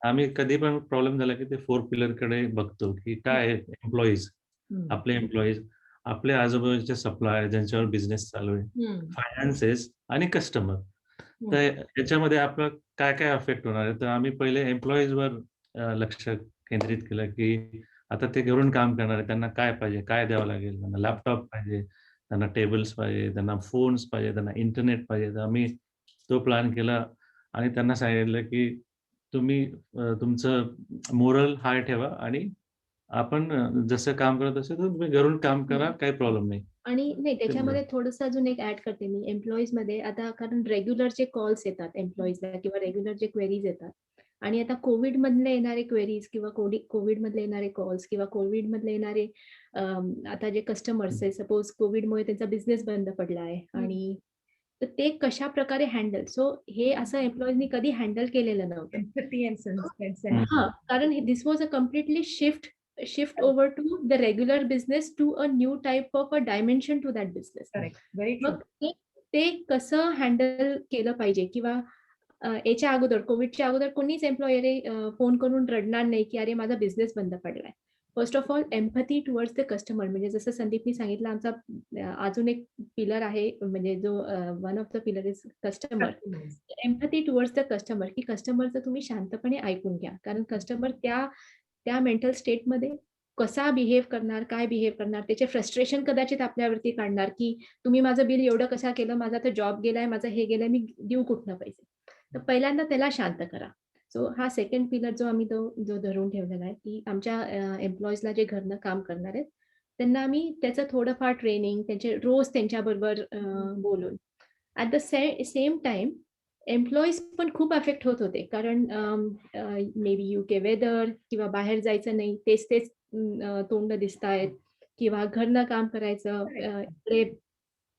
आम्ही कधी पण प्रॉब्लेम झाला की ते 4 पिलरकडे बघतो की काय आहे. एम्प्लॉईज, आपले एम्प्लॉईज, आपले आजूबाजूचे सप्लायर ज्यांच्यावर बिझनेस चालू आहे, फायनान्सेस आणि कस्टमर. तर याच्यामध्ये आपलं काय काय अफेक्ट होणार आहे. तर आम्ही पहिले एम्प्लॉईजवर लक्ष केंद्रित केलं की आता ते घरून काम करणार आहे, त्यांना काय पाहिजे, काय द्यावं लागेल. त्यांना लॅपटॉप पाहिजे, त्यांना टेबल्स पाहिजे, त्यांना फोन्स पाहिजे, त्यांना इंटरनेट पाहिजे. तर आम्ही तो प्लॅन केला आणि त्यांना सांगितलं की तुम्ही तुमचं मोरल हाय ठेवा, आणि आपण जसं काम करत असेल तर तुम्ही घरून काम करा, काही प्रॉब्लेम नाही. आणि नाही, त्याच्यामध्ये थोडंसं अजून एक ऍड करते मी एम्प्लॉईजमध्ये. आता कारण रेग्युलर जे कॉल्स येतात एम्प्लॉईजला किंवा रेग्युलर जे क्वेरीज येतात, आणि आता कोविड मधले येणारे क्वेरीज किंवा कोविड मधले येणारे कॉल्स किंवा कोविड मधले येणारे आता जे कस्टमर्स आहे, सपोज कोविडमुळे त्यांचा बिझनेस बंद पडला आहे, आणि तर ते कशा प्रकारे हँडल, सो हे असं एम्प्लॉईजनी कधी हँडल केलेलं नव्हतं. Empathy and sense. कारण this was a completely shift over to the regular business to a new type of a dimension to that business. Correct, very true. मग ते कसं हँडल केलं पाहिजे, किंवा याच्या अगोदर कोविडच्या अगोदर कोणीच एम्प्लॉयरी फोन करून रडणार नाही की अरे माझा बिझनेस बंद पडलाय. First of all empathy towards the customer, म्हणजे जसं संदीपनी सांगितलं, आमचा अजून एक पिलर आहे, म्हणजे जो one of the pillar is customer. Empathy towards the customer, की कस्टमरचं तुम्ही शांतपणे ऐकून घ्या, कारण कस्टमर त्या मेंटल स्टेटमध्ये कसा बिहेव करणार, काय बिहेव करणार, त्याचे फ्रस्ट्रेशन कदाचित आपल्यावरती काढणार, की तुम्ही माझं बिल एवढं कसं केलं, माझा तर जॉब गेलाय, माझं हे गेलंय, मी देऊ कुठनं पैसे. तर पहिल्यांदा त्याला शांत करा. सो हा सेकंड पिलर जो आम्ही जो धरून ठेवलेला आहे, की आमच्या एम्प्लॉईजला जे घरनं काम करणार आहेत, त्यांना आम्ही त्याचं थोडंफार ट्रेनिंग, त्यांचे रोज त्यांच्याबरोबर बोलून. At the same time employees पण खूप अफेक्ट होत होते, कारण मे बी युके वेदर, किंवा बाहेर जायचं नाही, तेच तोंड दिसतायत, किंवा घरनं काम करायचं.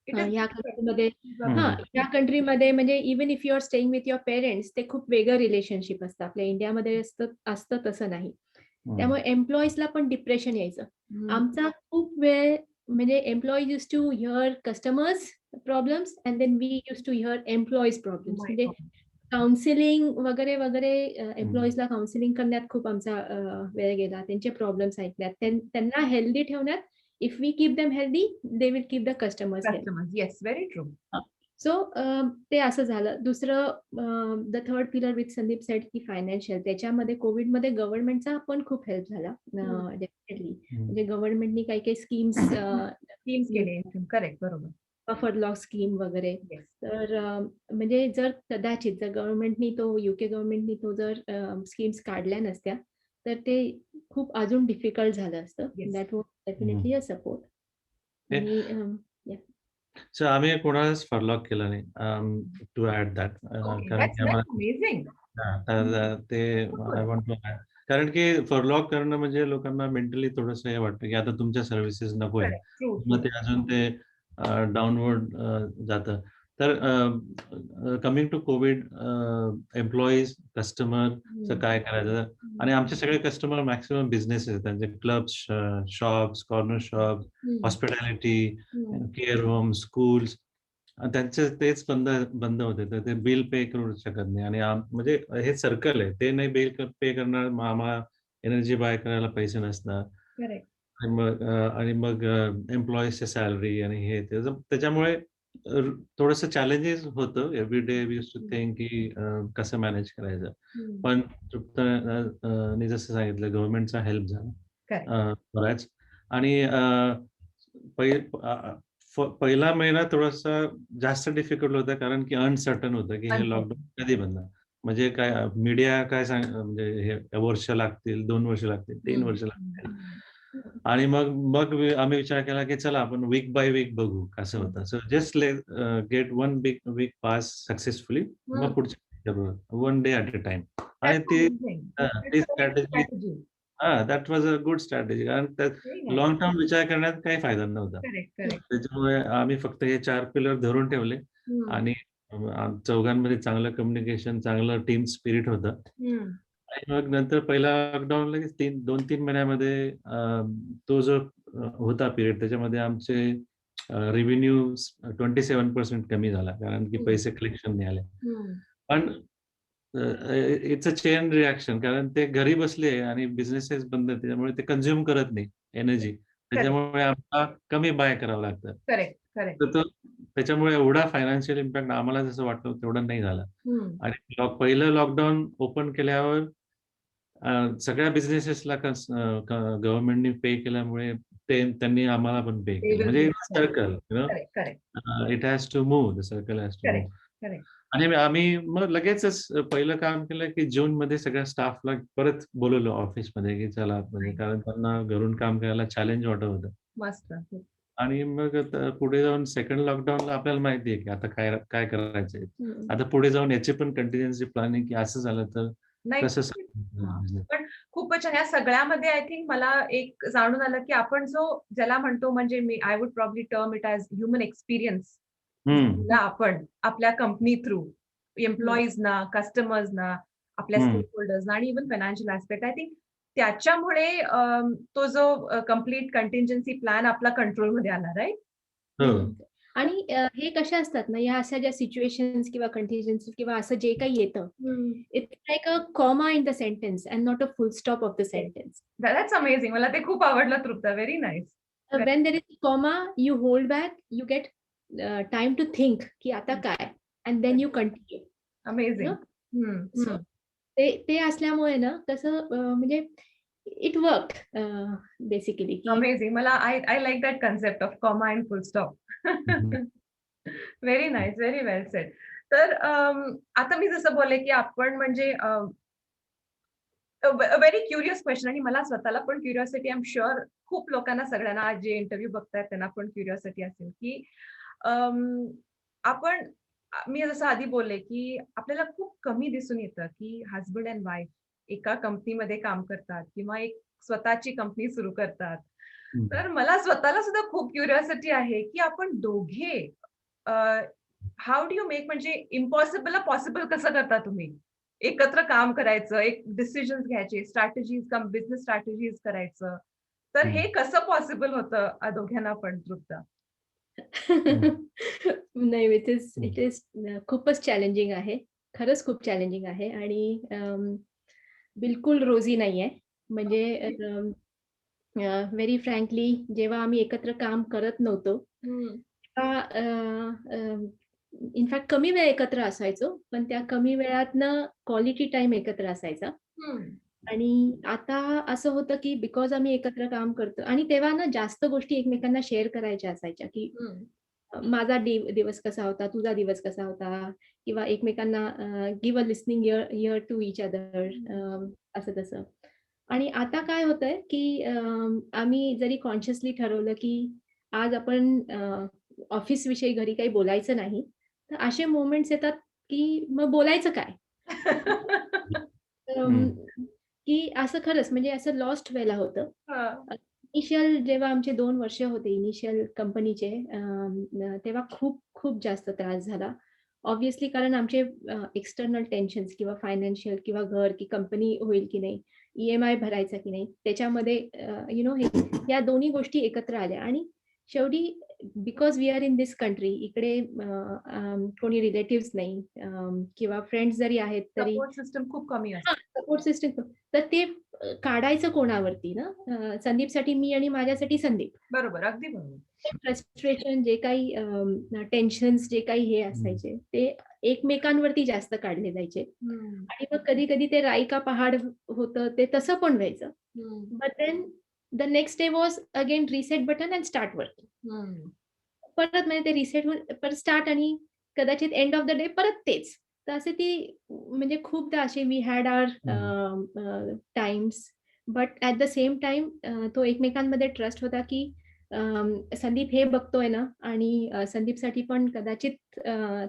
ह्या कंट्रीमध्ये म्हणजे even if you are staying with your parents, ते खूप वेगळं रिलेशनशिप असतं. आपल्या इंडियामध्ये असतं तसं नाही. त्यामुळे एम्प्लॉईजला पण डिप्रेशन यायचं. आमचा खूप वेळ म्हणजे employees use to hear customers problems and then we use to hear employees problems. म्हणजे काउन्सिलिंग वगैरे वगैरे, एम्प्लॉईजला काउन्सिलिंग करण्यात खूप आमचा वेळ गेला, त्यांचे प्रॉब्लेम्स ऐकण्यात, त्यांना हेल्दी ठेवण्यात. If we keep them healthy, they will keep the customers healthy. Yes, very true. So ते असं झालं. दुसरं the third pillar with Sandeep said की फायनान्शियल, त्याच्यामध्ये कोविडमध्ये गव्हर्नमेंटचा पण खूप हेल्प झाला डेफिनेटली. म्हणजे गव्हर्नमेंटनी काही स्कीम्स केले. करेक्ट, बरोबर. बफर लॉ स्कीम वगैरे. तर म्हणजे जर कदाचित जर गव्हर्नमेंटनी युके गव्हर्नमेंटनी जर स्कीम्स काढल्या नसत्या, तर ते खूप अजून डिफिकल्ट झालं असतं. That was definitely a support. आणि yeah. सो आम्ही कोणालाच फरलॉक केलं नाही. टू ॲड दॅट ओके, कारण की दॅट्स आम्हाला अमेझिंग. तर ते आय वॉन्ट टू ॲड. कारण की फरलॉक करणं म्हणजे लोकांना मेंटली थोडंसं हे वाटतं, की आता तुमच्या सर्व्हिसेस नको आहेत. करेक्ट, ट्रू, मग ट्रू. ते अजून ते डाउनवर्ड जातं. तर कमिंग टू कोविड एम्प्लॉईज, कस्टमरचं काय करायचं? आणि आमचे सगळे कस्टमर मॅक्सिमम बिझनेस आहेत. त्यांचे clubs, shops, corner shops, hospitality, care home, schools त्यांचे तेच बंद होते. तर ते बिल पे करू शकत नाही आणि म्हणजे हे सर्कल आहे. ते नाही बिल पे करणार, मग आम्हाला एनर्जी बाय करायला पैसे नसणार. करेक्ट. आणि मग एम्प्लॉईजची सॅलरी आणि हे ते त्याच्यामुळे अ, थोडंसं चॅलेंजेस होतं. Every day we used to think की कसं मॅनेज करायचं. पण तृप्तने जसं सांगितलं गव्हर्नमेंटचा हेल्प झाला करेक्ट. बराच. आणि पै पहिला महिना थोडासा जास्त डिफिकल्ट होता कारण की अनसर्टन होतं की हे लॉकडाऊन कधी बंद. म्हणजे काय मीडिया काय म्हणजे हे वर्ष लागतील, 2 वर्ष लागतील, 3 वर्ष लागतील. आणि मग मग आम्ही विचार केला की चला आपण वीक बाय वीक बघू कसं होतं. So just get one week pass successfully. मग पुढच्या one day at a time. आणि ती strategy that was a good strategy. कारण त्यात लाँग टर्म विचार करण्यात काही फायदा नव्हता. Correct, correct. त्याच्यामुळे आम्ही फक्त हे 4 पिलर धरून ठेवले आणि चौघांमध्ये चांगलं कम्युनिकेशन, चांगलं टीम स्पिरिट होतं. आणि मग नंतर पहिला लॉकडाऊन लगेच 2-3 महिन्यामध्ये तो जो होता पिरियड त्याच्यामध्ये आमचे रेव्हेन्यू 27% कमी झाला कारण की पैसे कलेक्शन नाही आले. पण इट्स अ चेन रिएक्शन कारण ते घरी बसले आणि बिझनेसेस बंद आहेत त्याच्यामुळे ते कंझ्युम करत नाही एनर्जी. त्याच्यामुळे आम्हाला कमी बाय करावं लागतं. Correct, correct. तर तो त्याच्यामुळे एवढा फायनान्शियल इम्पॅक्ट आम्हाला जसं वाटतं तेवढा नाही झाला. आणि पहिलं लॉकडाऊन ओपन केल्यावर सगळ्या बिझनेसेसला गव्हर्नमेंटने पे केल्यामुळे त्यांनी आम्हाला पण पे केलं. म्हणजे circle correct, correct. It has to move, the circle has to move. Correct, correct. आणि आम्ही मग लगेचच पहिलं काम केलं की जूनमध्ये सगळ्या स्टाफला परत बोलवलं ऑफिसमध्ये की चला म्हणजे कारण त्यांना घरून काम करायला चॅलेंज वाटत होतं. मस्त. आणि मग आता पुढे जाऊन सेकंड लॉकडाऊनला आपल्याला माहिती आहे की आता काय काय करायचंय. आता पुढे जाऊन याची पण कंटिन्युअन्सी प्लॅनिंग की असं झालं तर नाही कसं पण खूपच छान. या सगळ्यामध्ये आय थिंक मला एक जाणून आलं की आपण जो ज्याला म्हणतो म्हणजे मी I would probably term it as human experience आपण आपल्या कंपनी थ्रू एम्प्लॉईजना, कस्टमर्सना, आपल्या स्टेक होल्डर्सना आणि even financial aspect I think त्याच्यामुळे तो जो कम्प्लीट कंटिंजन्सी प्लॅन आपला कंट्रोलमध्ये आला, राईट? आणि हे कशा असतात ना, या अशा ज्या सिच्युएशन्स किंवा कंटिन्जन्सी किंवा असं जे काही येतं, it's like a comma in the sentence and not a full stop of the sentence. That's amazing. मला ते खूप आवडलं Trupta. Very nice. When there is a comma, you hold back, you get time to think की आता काय, and then you continue. Amazing. ते असल्यामुळे ना कसं म्हणजे इट वर्क्ड बेसिकली की अमेझिंग. मला I like that concept of comma and full stop. Very nice, very well sed. तर आता मी जसं बोलले की आपण म्हणजे व्हेरी क्युरियस क्वेश्चन आणि मला स्वतःला पण क्युरिओसिटी, आय एम शुअर खूप लोकांना सगळ्यांना जे इंटरव्ह्यू बघतायत त्यांना पण क्युरिओसिटी असेल की आपण मी जसं आधी बोलले की आपल्याला खूप कमी दिसून येतं की हजबंड अँड वाईफ एका कंपनीमध्ये काम करतात किंवा एक स्वतःची कंपनी सुरू करतात. तर मला स्वतःला सुद्धा खूप क्युरिओसिटी आहे की आपण दोघे हाऊ डू यू मेक म्हणजे इम्पॉसिबलला पॉसिबल कसं करता तुम्ही? एकत्र काम करायचं, एक डिसिजन्स घ्यायचे, स्ट्रॅटेजीज बिझनेस स्ट्रॅटेजीज करायचं. तर हे कसं पॉसिबल होतं दोघांना पण तृप्ता? नाही, इट इज खूपच चॅलेंजिंग आहे. खरंच खूप चॅलेंजिंग आहे आणि बिलकुल रोजी नाहीये. म्हणजे व्हेरी फ्रँकली जेव्हा आम्ही एकत्र काम करत नव्हतो, तेव्हा इनफॅक्ट कमी वेळ एकत्र असायचो, पण त्या कमी वेळातनं क्वालिटी टाईम एकत्र असायचा. आणि आता असं होतं की बिकॉज आम्ही एकत्र काम करतो आणि तेव्हा ना जास्त गोष्टी एकमेकांना शेअर करायच्या असायच्या की माझा दिवस कसा होता, तुझा दिवस कसा होता किंवा एकमेकांना give a listening ear to each other असं तसं. आणि आता काय होतंय की आम्ही जरी कॉन्शियसली ठरवलं की आज आपण ऑफिस विषयी घरी काही बोलायचं नाही. तर असे मोमेंट्स येतात, की मग बोलायचं काय? हं. अं, की असं खरंच म्हणजे असं लॉस्ट व्हायला होतं. हां. इनिशियल जेव्हा आमचे 2 वर्ष होते इनिशियल कंपनीचे तेव्हा खूप खूप जास्त त्रास झाला. ऑब्व्हियसली कारण आमचे एक्सटर्नल टेन्शन्स किंवा फायनान्शियल किंवा घर की कंपनी होईल की नाही, ई-एम-आय भरायचा की नाही, त्याच्यामध्ये हे या दोन्ही गोष्टी एकत्र आल्या आणि शेवटी because we are in this country इकडे कोणी रिलेटिव्हज नाही किंवा फ्रेंड्स जरी आहेत तरी सपोर्ट सिस्टम खूप कमी हां, असते. सपोर्ट सिस्टम तर ते काढायचं कोणावरती ना? संदीपसाठी मी आणि माझ्यासाठी संदीप. बरोबर, अगदी बरोबर. ते फ्रस्ट्रेशन जे काही टेन्शन्स जे काही हे हं. असायचे, ते एकमेकांवरती जास्त काढले जायचे. हं, आणि मग कधी-कधी ते राई का पहाड होतं, ते तसं पण व्हायचं. हं, but then the next day was again reset button and start working. हं. परत म्हणजे ते रिसेट होऊन परत स्टार्ट आणि कदाचित एंड ऑफ द डे परत तेच. तर असे ती म्हणजे खूपदा असे वी हॅड हं. Times but at the same time तो एकमेकांमध्ये ट्रस्ट होता, की संदीप हे बघतोय ना आणि संदीपसाठी पण कदाचित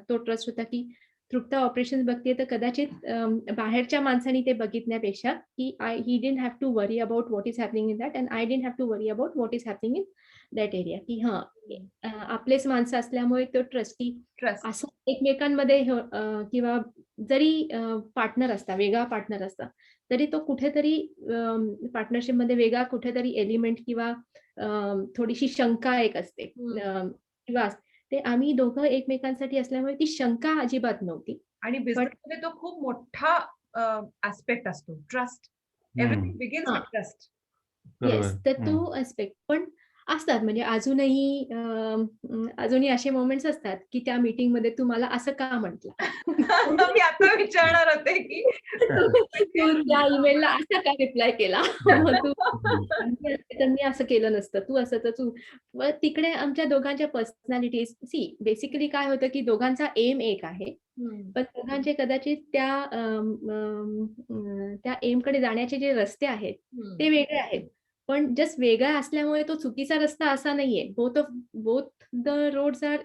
तो ट्रस्ट होता, की तृप्ता ऑपरेशन्स बघतीये तर कदाचित बाहेरच्या माणसाने ते बघितण्यापेक्षा, की he didn't have to worry about what is happening in that and I didn't have to worry about what is happening in that area, की हां, आपलेच माणसं असल्यामुळे तो ट्रस्टी ट्रस्ट. असं एकमेकांमध्ये किंवा जरी पार्टनर असता, वेगळा पार्टनर असता, तरी तो कुठेतरी पार्टनरशिपमध्ये वेगळा कुठेतरी एलिमेंट किंवा थोडीशी शंका एक असते हं. किंवा ते आम्ही दोघं एकमेकांसाठी असल्यामुळे ती शंका अजिबात नव्हती. आणि पण बिझनेसमध्ये तो खूप मोठा ॲस्पेक्ट असतो. ट्रस्ट. हं. एव्हरीथिंग बिगिन्स हां. With trust. बरोबर. येस, तर हं. तो एस्पेक्ट पण असतात म्हणजे अजूनही असे मोमेंट्स असतात, की त्या मीटिंगमध्ये तू मला असं का म्हटलं? मी आता विचारणार होते, की तू त्या ईमेलला असा का रिप्लाय केला? हं. मग तू हं. तर मी असं केलं नसतं. तू असं तर तू मग तिकडे आमच्या दोघांच्या पर्सनॅलिटीज बेसिकली काय होतं, की दोघांचा एम एक आहे. हं, पण दोघांचे कदाचित त्या एमकडे जाण्याचे जे रस्ते आहेत, हं, ते वेगळे आहेत. पण जस्ट वेगळा असल्यामुळे तो चुकीचा रस्ता असा नाहीये. Both the roads are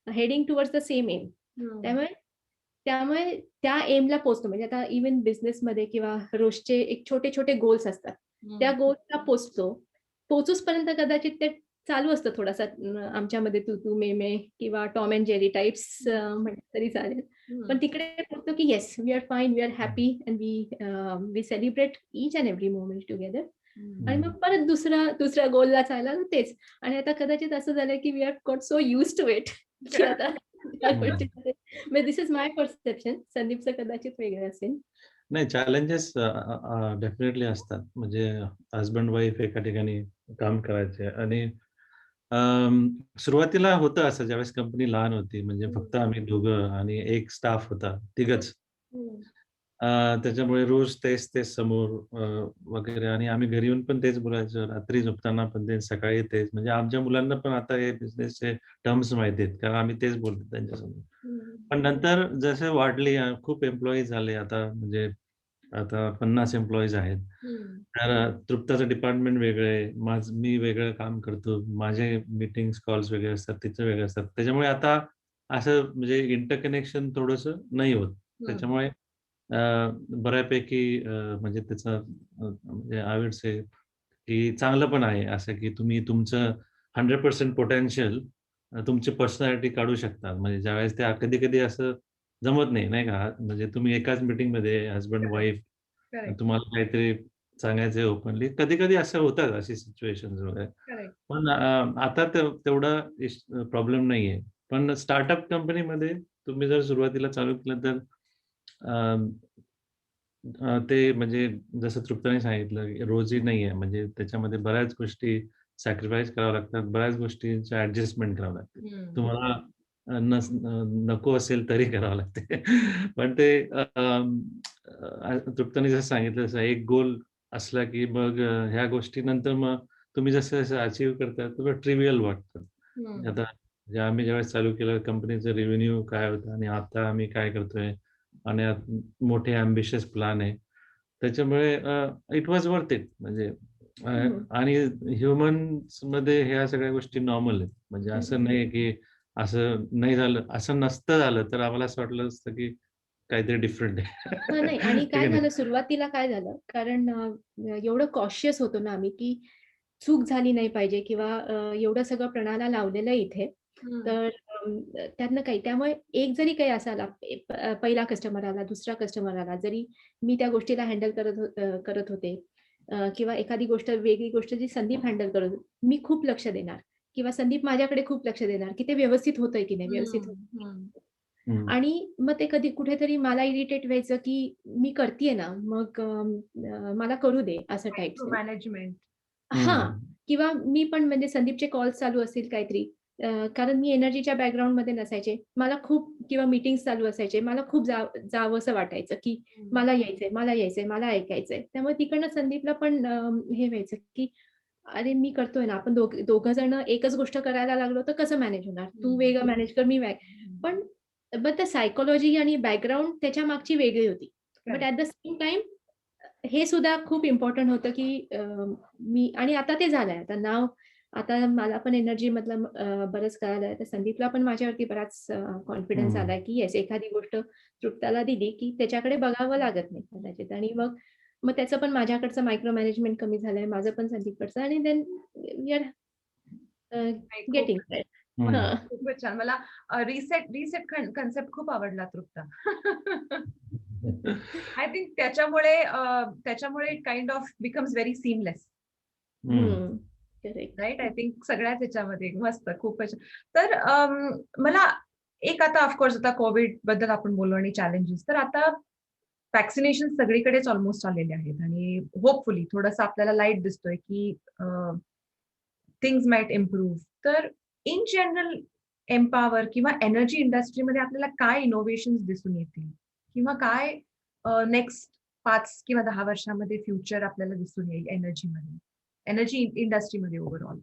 heading towards the same aim. हं, त्यामुळे त्यामुळे त्या एमला पोहोचतो म्हणजे आता इव्हन बिझनेसमध्ये किंवा रोजचे एक छोटे-छोटे गोल्स असतात. त्या हं. गोल्सला पोहोचतो. पोहोचूचपर्यंत कदाचित ते चालू असतं थोडासा आमच्यामध्ये तू-तू, मैं-मैं किंवा टॉम एंड जेरी टाइप्स म्हटलं तरी चालेल. पण हं, तिकडे पोहोचतो की yes we are fine, we are हं. Happy and we celebrate each and every moment together. आणि हं. मग परत दुसऱ्या गोलला चालला तर तेच. आणि आता कदाचित असं झालंय की we have got so used to it की आता त्या हं. गोष्टीमध्ये म्हणजे धिस इज माय परसेप्शन. संदीपचं कदाचित वेगळं असेल. नाही चॅलेंजेस डेफिनेटली असतात. म्हणजे हसबंड वाईफ एका ठिकाणी काम करायचे आणि सुरुवातीला होतं असं ज्यावेळेस कंपनी लहान होती म्हणजे हं, फक्त आम्ही दोघं आणि एक स्टाफ होता, तिघंच. हं, त्याच्यामुळे रोज तेच समोर वगैरे आणि आम्ही घरी येऊन पण तेच बोलायचो. रात्री झोपताना पण तेच, सकाळी तेच. म्हणजे आमच्या मुलांना पण आता हे बिझनेसचे टर्म्स माहिती आहेत. कारण आम्ही तेच बोलतो त्यांच्यासमोर. हं, पण नंतर जसे वाढली खूप एम्प्लॉयी झाले आता म्हणजे आता 50 एम्प्लॉईज आहेत. हं, तर तृप्ताचं डिपार्टमेंट वेगळं आहे. मी वेगळं काम करतो. माझे मीटिंग्स, कॉल्स वेगळे असतात, तिचं वेगळे असतात. त्याच्यामुळे आता असं म्हणजे इंटरकनेक्शन थोडंसं नाही होत. हं, त्याच्यामुळे अ, बऱ्यापैकी म्हणजे त्याचं म्हणजे आय वुल्ड से की चांगलं पण आहे असं की तुम्ही तुमचं 100% पोटेन्शियल तुमची पर्सनॅलिटी काढू शकता. म्हणजे ज्यावेळेस ते कधी-कधी असं जमत नाही, नाही का? म्हणजे तुम्ही एकाच मीटिंगमध्ये हसबंड करेक्ट, वाईफ करेक्ट, तुम्हाला काहीतरी सांगायचं आहे ओपनली. कधी-कधी असं होतात अशी सिच्युएशन्स वगैरे. करेक्ट. पण आता तेवढा प्रॉब्लेम नाहीये. पण स्टार्टअप कंपनीमध्ये तुम्ही जर सुरुवातीला चालू केलं तर अ, ते म्हणजे जसं तृप्ताने सांगितलं, की रोजी नाहीये. म्हणजे त्याच्यामध्ये बऱ्याच गोष्टी सॅक्रिफाईस कराव्या लागतात. बऱ्याच गोष्टींची ॲडजस्टमेंट करावी लागते. हं, तुम्हाला नको असेल तरी करावं लागते. पण ते तृप्ताने जसं सांगितलं तसं एक गोल असला, की मग ह्या गोष्टीनंतर मग तुम्ही जसं-जसं अचीव्ह करता तेवढं ट्रिव्हियल वाटतं. हं, आता जे आम्ही ज्यावेळेस चालू केलं कंपनीचं रेव्हेन्यू काय होतं आणि आता आम्ही काय करतोय आणि मोठे अॅम्बिशियस प्लॅन आहे. त्याच्यामुळे इट वॉज वर्थ इट म्हणजे आणि ह्युमन्स मध्ये ह्या सगळ्या गोष्टी नॉर्मल आहेत. म्हणजे असं नाही की असं नाही झालं, असं नसतं झालं तर आम्हाला असं वाटलं असतं की काहीतरी डिफरंट आहे. हां, नाही आणि ठीक काय आहे ना? झालं सुरुवातीला काय झालं, कारण एवढं कॉशियस होतो ना आम्ही, की चूक झाली नाही पाहिजे किंवा एवढं सगळं प्रणाला लावलेलं आहे इथे. हं. तर त्यातनं काही त्यामुळे एक जरी काही असा आला, पहिला कस्टमर आला, दुसरा कस्टमर आला, जरी मी त्या गोष्टीला हँडल करत होते किंवा एखादी गोष्ट वेगळी गोष्ट जी संदीप हँडल करत होते, मी खूप लक्ष देणार किंवा संदीप माझ्याकडे खूप लक्ष देणार, की ते व्यवस्थित होतंय की नाही, व्यवस्थित हं, होतंय. हं. हं. आणि मग ते कधी कुठेतरी मला इरिटेट व्हायचं, की मी करतीये ना, मग मला करू दे असं मायक्रो टाइपचं. मॅनेजमेंट. हां. हं. किंवा मी पण म्हणजे संदीपचे कॉल्स चालू असतील काहीतरी कारण मी एनर्जीच्या बॅकग्राऊंडमध्ये नसायचे. मला खूप किंवा मीटिंग्स चालू असायचे. मला खूप जावसं वाटायचं, की हं. मला यायचंय, मला यायचंय, मला ऐकायचंय. त्यामुळे तिकडनं संदीपला पण हे व्हायचं, की "अरे, मी करतोय ना, आपण दोघं जण एकच गोष्ट करायला लागलो तर कसं मॅनेज होणार? तू हं. वेगळं मॅनेज कर, मी पण द सायकॉलॉजी आणि बॅकग्राऊंड त्याच्या मागची वेगळी होती. But correct. At the same time हे सुद्धा खूप इम्पोर्टंट होतं, की मी आणि आता ते झालंय. आता मला पण एनर्जीमधलं बरंच कळालंय. तर संदीपला पण माझ्यावरती बराच कॉन्फिडन्स हं. आलाय, की येस एखादी गोष्ट तृप्ताला दिली, की त्याच्याकडे बघावं लागत नाही कदाचित आणि मग मग त्याचं पण माझ्याकडचं मायक्रो मॅनेजमेंट कमी झालंय. माझं पण संदीपकडचं आणि देन वी आर नाही, खूप गेटिंग देअर. हं. हां. खूपच छान. मला रिसेट रिसेट कन्सेप्ट खूप आवडला तृप्ता. आय थिंक त्याच्यामुळे it kind of becomes very seamless. हं. हं. करेक्ट. राइट? आय थिंक सगळ्याच ह्याच्यामध्ये मस्त खूपच. तर मला एक आता ऑफकोर्स आता कोविड बद्दल आपण बोललो आणि चॅलेंजेस. तर आता व्हॅक्सिनेशन सगळीकडेच ऑलमोस्ट आलेले आहेत आणि होपफुली थोडंसं आपल्याला लाईट दिसतोय, की थिंग्स माइट इम्प्रूव्ह. तर इन जनरल एम्पॉवर किंवा एनर्जी इंडस्ट्रीमध्ये आपल्याला काय इनोव्हेशन्स दिसून येतील? किंवा काय नेक्स्ट 5 किंवा 10 वर्षामध्ये फ्युचर आपल्याला दिसून येईल एनर्जीमध्ये? एनर्जी इंडस्ट्रीमध्ये ओव्हरऑल?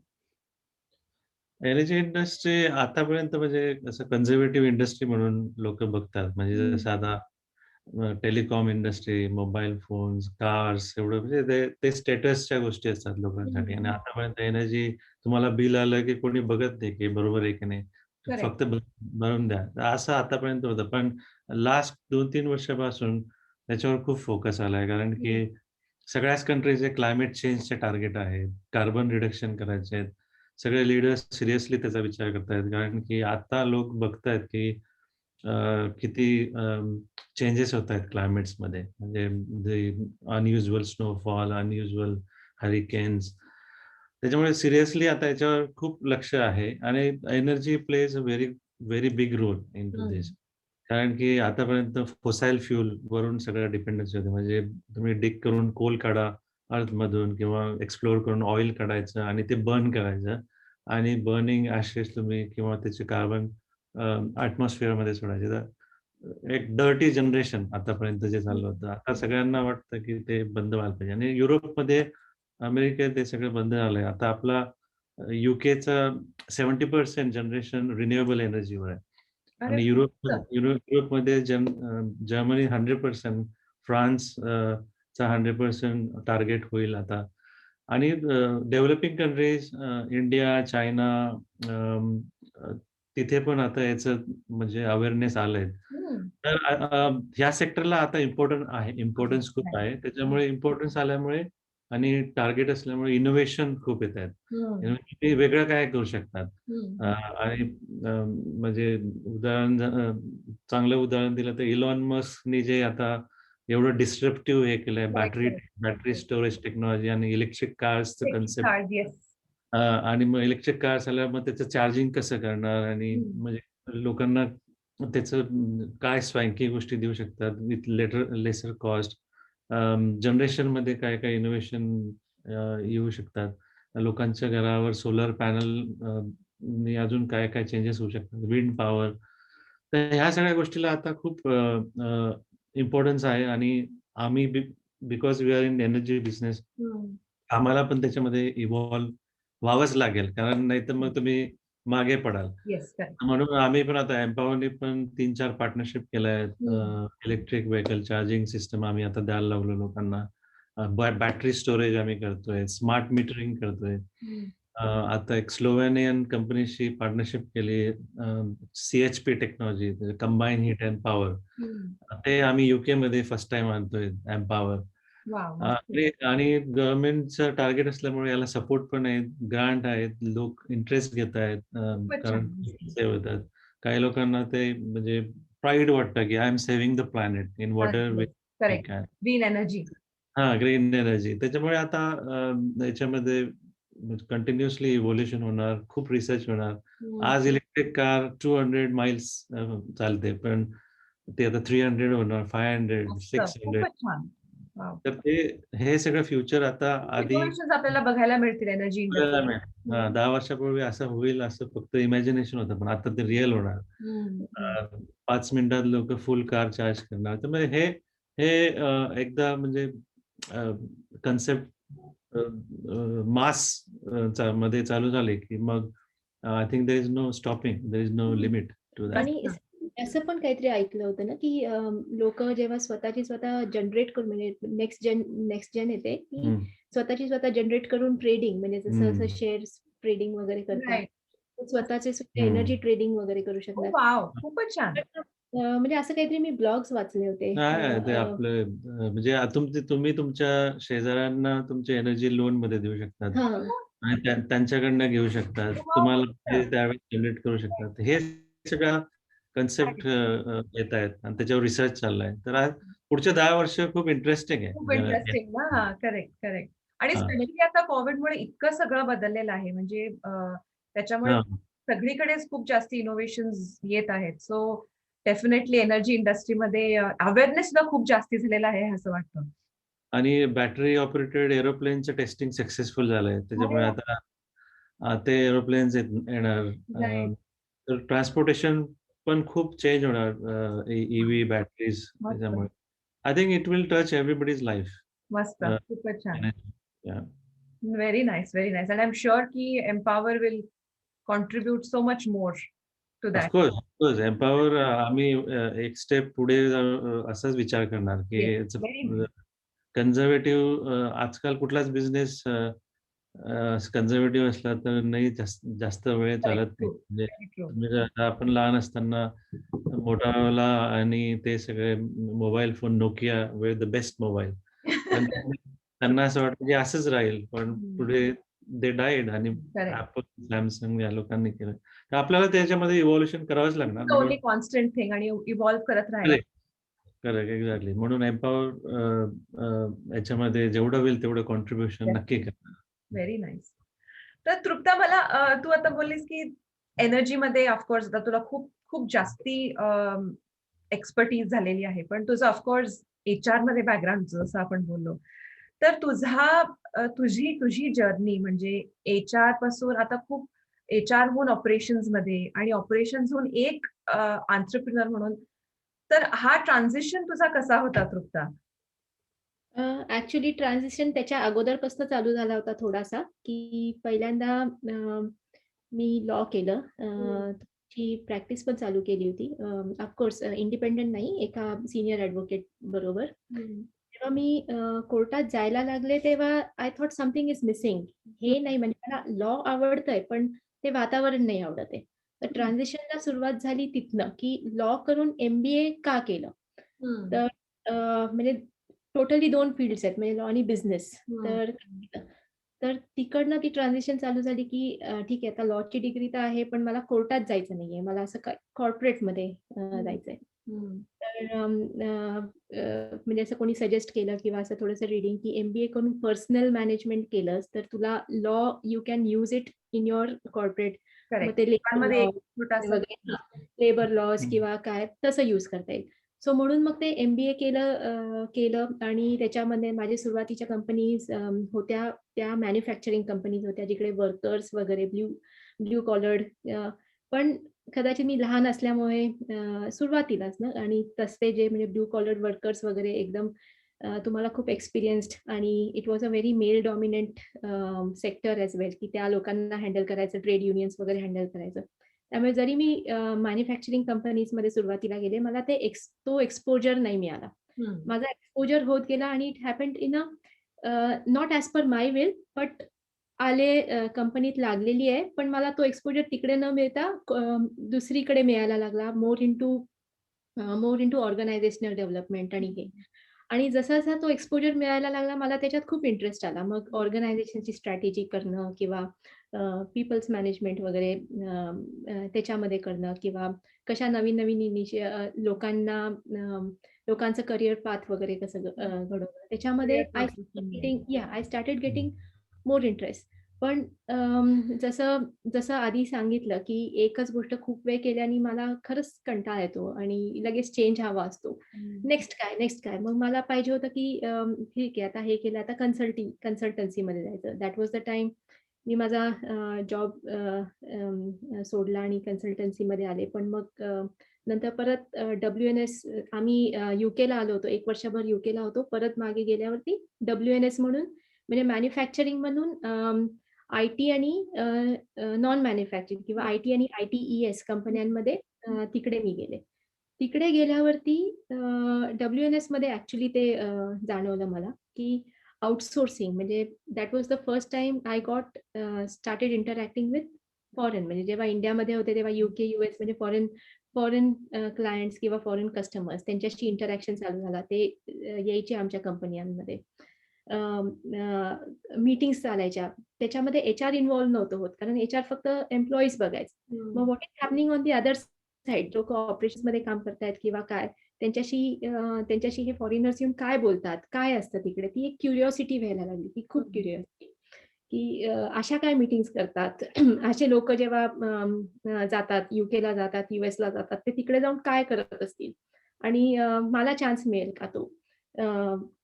एनर्जी इंडस्ट्री आतापर्यंत म्हणजे असं कन्झर्व्हेटिव्ह इंडस्ट्री म्हणून लोकं बघतात. म्हणजे हं. जसं आता telecom industry, mobile phones, cars एवढं म्हणजे ते स्टेटसच्या गोष्टी असतात हं, लोकांसाठी आणि हं. आतापर्यंत एनर्जी तुम्हाला बिल आलं की कोणी बघत नाही की बरोबर आहे की नाही. करेक्ट. फक्त भरून द्या. तर असं आतापर्यंत होतं. पण लास्ट 2-3 वर्षापासून त्याच्यावर खूप फोकस आलाय. कारण हं. की सगळ्याच कंट्रीजचे क्लायमेट चेंजचे टार्गेट आहेत. कार्बन रिडक्शन करायचे आहेत. सगळे लीडर्स सिरियसली त्याचा विचार करतायत. कारण की आता लोक बघतायत की अ, किती चेंजेस होत आहेत क्लायमेट्समध्ये. म्हणजे जे अनयुज्युअल स्नोफॉल, अनयुज्युअल हरिकेन्स. त्याच्यामुळे सिरियसली आता याच्यावर खूप लक्ष आहे आणि energy plays a very big role into हं. धिस. कारण की आतापर्यंत फोसाईल फ्यूल वरून सगळं डिपेंडन्सी होते. म्हणजे तुम्ही डिग करून कोल काढा अर्थमधून किंवा एक्सप्लोर करून ऑइल काढायचं आणि ते बर्न करायचं आणि बर्निंग ॲशेस तुम्ही किंवा त्याचे कार्बन ॲटमॉस्फिअरमध्ये सोडायचे. तर एक डर्टी जनरेशन आतापर्यंत जे हं. चाललं होतं. आता सगळ्यांना वाटतं की ते बंद व्हायला पाहिजे आणि युरोपमध्ये, अमेरिकेत ते सगळं बंद झालंय. आता आपला यूकेचं 70% जनरेशन रिन्युएबल एनर्जीवर आहे. अरे आणि मस्त. युरोपमध्ये जर्मनी 100%, फ्रान्स चा 100% टार्गेट होईल आता. आणि डेव्हलपिंग कंट्रीज इंडिया, चायना तिथे पण आता याचं म्हणजे अवेअरनेस आलंय. हं. तर ह्या सेक्टरला आता आहे. इम्पोर्टन्स खूप राइट. आहे. हं. त्याच्यामुळे इम्पोर्टन्स आल्यामुळे आणि टार्गेट असल्यामुळे इनोव्हेशन खूप येतायत. हं. ते वेगळं काय करू शकतात. हं. आणि म्हणजे चांगलं उदाहरण दिलं तर इलॉन मस्कनी जे आता एवढं डिस्ट्रप्टिव्ह हे केलंय correct, correct. Battery yes. Storage technology आणि इलेक्ट्रिक कार्सचं इलेक्ट्रिक कन्सेप्ट. कार्स. येस. आणि मग इलेक्ट्रिक कार्स आल्यावर मग त्याचं चार्जिंग कसं करणार आणि हं. म्हणजे लोकांना त्याचं काय स्वांकी गोष्टी देऊ शकतात विथ लेसर कॉस्ट. जनरेशनमध्ये काय-काय इनोव्हेशन येऊ शकतात. लोकांच्या घरावर सोलर पॅनल नी अजून काय-काय चेंजेस होऊ शकतात. Wind power. तर ह्या सगळ्या गोष्टीला आता खूप इम्पोर्टन्स आहे आणि आम्ही because we are in energy business हं. आम्हाला पण त्याच्यामध्ये इव्हॉल्व व्हावंच लागेल. कारण नाहीतर हं. मग तुम्ही मागे पडाल. येस. करेक्ट. म्हणून आम्ही पण आता एम्पॉवरनी पण 3-4 पार्टनरशिप केल्या आहेत. हं. इलेक्ट्रिक व्हेइकल चार्जिंग सिस्टम आम्ही आता द्यायला लागलो लोकांना बॅटरी स्टोरेज आम्ही करतोय, स्मार्ट मीटरिंग करतोय. आता एक स्लोवेनियन कंपनीशी पार्टनरशिप केली, CHP technology, combine heat and power. ते आम्ही UK मध्ये फर्स्ट टाइम आणतोय एम्पॉवर. वाव. आणि गव्हर्नमेंटचं टार्गेट असल्यामुळे याला सपोर्ट पण आहे, ग्रांट आहेत, लोक इंटरेस्ट घेत आहेत, खूपच कारण छान. सेव्ह होतात. काही लोकांना ते म्हणजे प्राईड वाटतं की I am saving the planet in whatever way I correct. Can. Green energy. Green energy. त्याच्यामुळे आता याच्यामध्ये कंटिन्युअसली इव्होल्युशन होणार, खूप रिसर्च होणार. आज इलेक्ट्रिक कार 200 माइल्स चालते, पण ते आता 300 होणार, 500, 600. खूपच छान. वाव. तर ते हे सगळं फ्युचर आता आधी इनोव्हेशन्स आपल्याला बघायला मिळतील एनर्जी आपल्याला इंडस्ट्री. 10 वर्षापूर्वी असं होईल असं फक्त इमॅजिनेशन होतं, पण आता ते रिअल होणार. 5 मिनिटात लोक फुल कार चार्ज करणार. तर म्हणजे हे हे एकदा म्हणजे कन्सेप्ट मास मध्ये चालू झाले की मग I think there is no stopping, there is no limit to that. आणि असं पण काहीतरी ऐकलं होतं ना, की लोक जेव्हा स्वतः जनरेट करून, म्हणजे नेक्स्ट जेन येते, की स्वतः जनरेट करून ट्रेडिंग, म्हणजे जसं शेअर्स ट्रेडिंग वगैरे करतात, स्वतःचे एनर्जी ट्रेडिंग वगैरे करू शकतात. वाव, खूपच छान. म्हणजे असं काहीतरी मी ब्लॉग्स वाचले होते. ते आपलं म्हणजे तुम्ही तुमच्या शेजाऱ्यांना तुमची एनर्जी लोन मध्ये देऊ शकतात आणि त्यांच्याकडनं घेऊ शकतात, तुम्हाला त्यावेळेस जनरेट करू शकतात. हे सगळं कन्सेप्ट येत आहेत आणि त्याच्यावर रिसर्च चाललाय. तर आज पुढच्या 10 वर्ष खूप इंटरेस्टिंग खूप आहे. इंटरेस्टिंग ना. करेक्ट. आणि स्पेशली आता कोविडमुळे इतकं सगळं बदललेलं आहे, म्हणजे त्याच्यामुळे सगळीकडेच खूप जास्त इनोव्हेशन्स येत आहेत. सो डेफिनेटली एनर्जी इंडस्ट्रीमध्ये अवेअरनेस ना खूप जास्ती झालेला आहे असं वाटतं. आणि बॅटरी ऑपरेटेड एरोप्लेनचं टेस्टिंग सक्सेसफुल झालंय. त्याच्यामुळे आता ते एरोप्लेन्स येणार. तर ट्रान्सपोर्टेशन पण खूप चेंज होणार, ईव्ही बॅटरीज त्याच्यामुळे. I think it will touch everybody's life. मस्त, खूपच छान. Very nice. And I am sure की Empower will contribute so much more to that. Of course Empower आम्ही एक स्टेप पुढे असाच विचार करणार की कन्झर्वेटिव्ह, आजकाल कुठलाच बिझनेस कन्झर्वेटिव्ह असला तर नाही जास्त वेळ चालत नाही. म्हणजे आपण लहान असताना मोटोरोला आणि ते सगळे mobile phone, Nokia way the best mobile. त्यांना असं वाटतं की असंच राहील, पण पुढे दे डाईड आणि ऍपल, सॅमसंग या लोकांनी केलं. तर आपल्याला त्याच्यामध्ये इव्हॉल्युशन करावंच लागणार. ओनली कॉन्स्टंट थिंग आणि इव्हॉल्व करत राहायला. Correct, exactly. म्हणून एम्पॉवर याच्यामध्ये जेवढं होईल तेवढं कॉन्ट्रीब्युशन नक्की करणार. Very nice. तर तृप्ता, मला तू आता बोललीस की एनर्जी मध्ये ऑफकोर्स आता तुला खूप खूप जास्ती एक्सपर्टीज झालेली आहे, पण तुझं ऑफकोर्स HR मध्ये बॅकग्राऊंड जसं आपण बोललो, तर तुझी जर्नी म्हणजे HR पासून आता खूप HR होऊन ऑपरेशन्स मध्ये आणि ऑपरेशन्स होऊन एक एंटरप्रेन्योर म्हणून, तर हा ट्रान्झिशन तुझा कसा होता तृप्ता? ऍक्च्युली ट्रान्झिशन त्याच्या अगोदरपासून चालू झाला होता थोडासा, की पहिल्यांदा मी लॉ केलं, ची प्रॅक्टिस पण चालू केली होती. ऑफकोर्स इंडिपेंडेंट नाही, एका सिनियर ॲडव्होकेट बरोबर. जेव्हा मी कोर्टात जायला लागले तेव्हा I thought something is missing. हे नाही, म्हणजे मला लॉ आवडतंय पण ते वातावरण नाही आवडत आहे. तर ट्रान्झिशनला सुरुवात झाली तिथनं, की लॉ करून MBA का केलं. तर म्हणजे टोटली 2 फील्ड्स आहेत, म्हणजे लॉ आणि बिझनेस. तर तिकडनं ती ट्रान्झिशन चालू झाली, की ठीक आहे, आता लॉची डिग्री तर आहे, पण मला कोर्टात जायचं नाहीये. मला असं कॉर्पोरेटमध्ये जायचंय. तर म्हणजे असं कोणी सजेस्ट केलं किंवा असं थोडंसं रीडिंग, की MBA करून पर्सनल मॅनेजमेंट केलंस तर तुला law you can use it in your corporate. मग ते लेबर लॉज किंवा काय तसं यूज करता येईल. सो म्हणून मग ते MBA केलं आणि त्याच्यामध्ये माझे सुरुवातीच्या कंपनीज होत्या, त्या मॅन्युफॅक्चरिंग कंपनीज होत्या, जिकडे वर्कर्स वगैरे ब्ल्यू कॉलर्ड, पण कदाचित मी लहान असल्यामुळे सुरुवातीलाच ना, आणि तसे जे म्हणजे ब्ल्यू कॉलर्ड वर्कर्स वगैरे एकदम तुम्हाला खूप एक्सपिरियन्स्ड, आणि it was a very male dominant sector as well, की त्या लोकांना हँडल करायचं, ट्रेड युनियन्स वगैरे हँडल करायचं. त्यामुळे जरी मी मॅन्युफॅक्चरिंग कंपनीजमध्ये सुरुवातीला गेले, मला तो एक्सपोजर नाही मिळाला. माझा एक्सपोजर होत गेला आणि it happened in a not as per my will, but कंपनीत लागलेली आहे. पण मला तो एक्सपोजर तिकडे न मिळता दुसरीकडे मिळायला लागला. मोर इंटू ऑर्गनायझेशनल डेव्हलपमेंट आणि हे. आणि जसा-जसा तो एक्सपोजर मिळायला लागला, मला त्याच्यात खूप इंटरेस्ट आला. मग ऑर्गनायझेशनची स्ट्रॅटेजी करणं किंवा पीपल्स मॅनेजमेंट वगैरे त्याच्यामध्ये करणं किंवा कशा नवीन-नवीन लोकांचं करियर पाथ वगैरे कसं घडवणं. त्याच्यामध्ये I started getting more interest. पण जसं जसं आधी सांगितलं, की एकच गोष्ट खूप वेळ केल्याने मला खरंच कंटाळा येतो आणि लगेच चेंज हवा असतो. नेक्स्ट काय, नेक्स्ट काय? मग मला पाहिजे होतं, की ठीक आहे, आता हे केलं, आता कन्सल्टन्सीमध्ये जायचं. दॅट वॉज द टाईम मी माझा जॉब सोडला आणि कन्सल्टन्सीमध्ये आले. पण मग नंतर परत WNS आम्ही UKला आलो होतो. 1 वर्षभर UKला होतो. परत मागे गेल्यावरती WNS म्हणून म्हणजे मॅन्युफॅक्चरिंग म्हणून IT आणि नॉन मॅन्युफॅक्चरिंग किंवा IT आणि ITES कंपन्यांमध्ये तिकडे मी गेले. तिकडे गेल्यावरती WNSमध्ये ॲक्चुअली ते जाणवलं मला, की आउटसोर्सिंग म्हणजे that was the first time I got started interacting with foreign म्हणजे जेव्हा इंडियामध्ये होते तेव्हा UK, US म्हणजे फॉरेन क्लायंट्स किंवा फॉरेन कस्टमर्स त्यांच्याशी इंटरॅक्शन चालू झाला. ते यायचे आमच्या कंपन्यांमध्ये. मीटिंग्स चालायच्या. त्याच्यामध्ये HR इन्व्हॉल्व नव्हतं होत. कारण HR फक्त एम्प्लॉईज बघायचं. मग what is happening on the other side लोकं ऑपरेशन्समध्ये काम करतायत किंवा काय त्यांच्याशी हे फॉरेनर्स येऊन काय बोलतात? काय असतं तिकडे? ती एक क्युरिओसिटी व्हायला लागली. ती खूप क्युरिओसिटी. की अशा काय मीटिंग्स करतात? असे लोकं जेव्हा जातात, UKला जातात, USला जातात, ते तिकडे जाऊन काय करत असतील? आणि मला चान्स मिळेल का तो?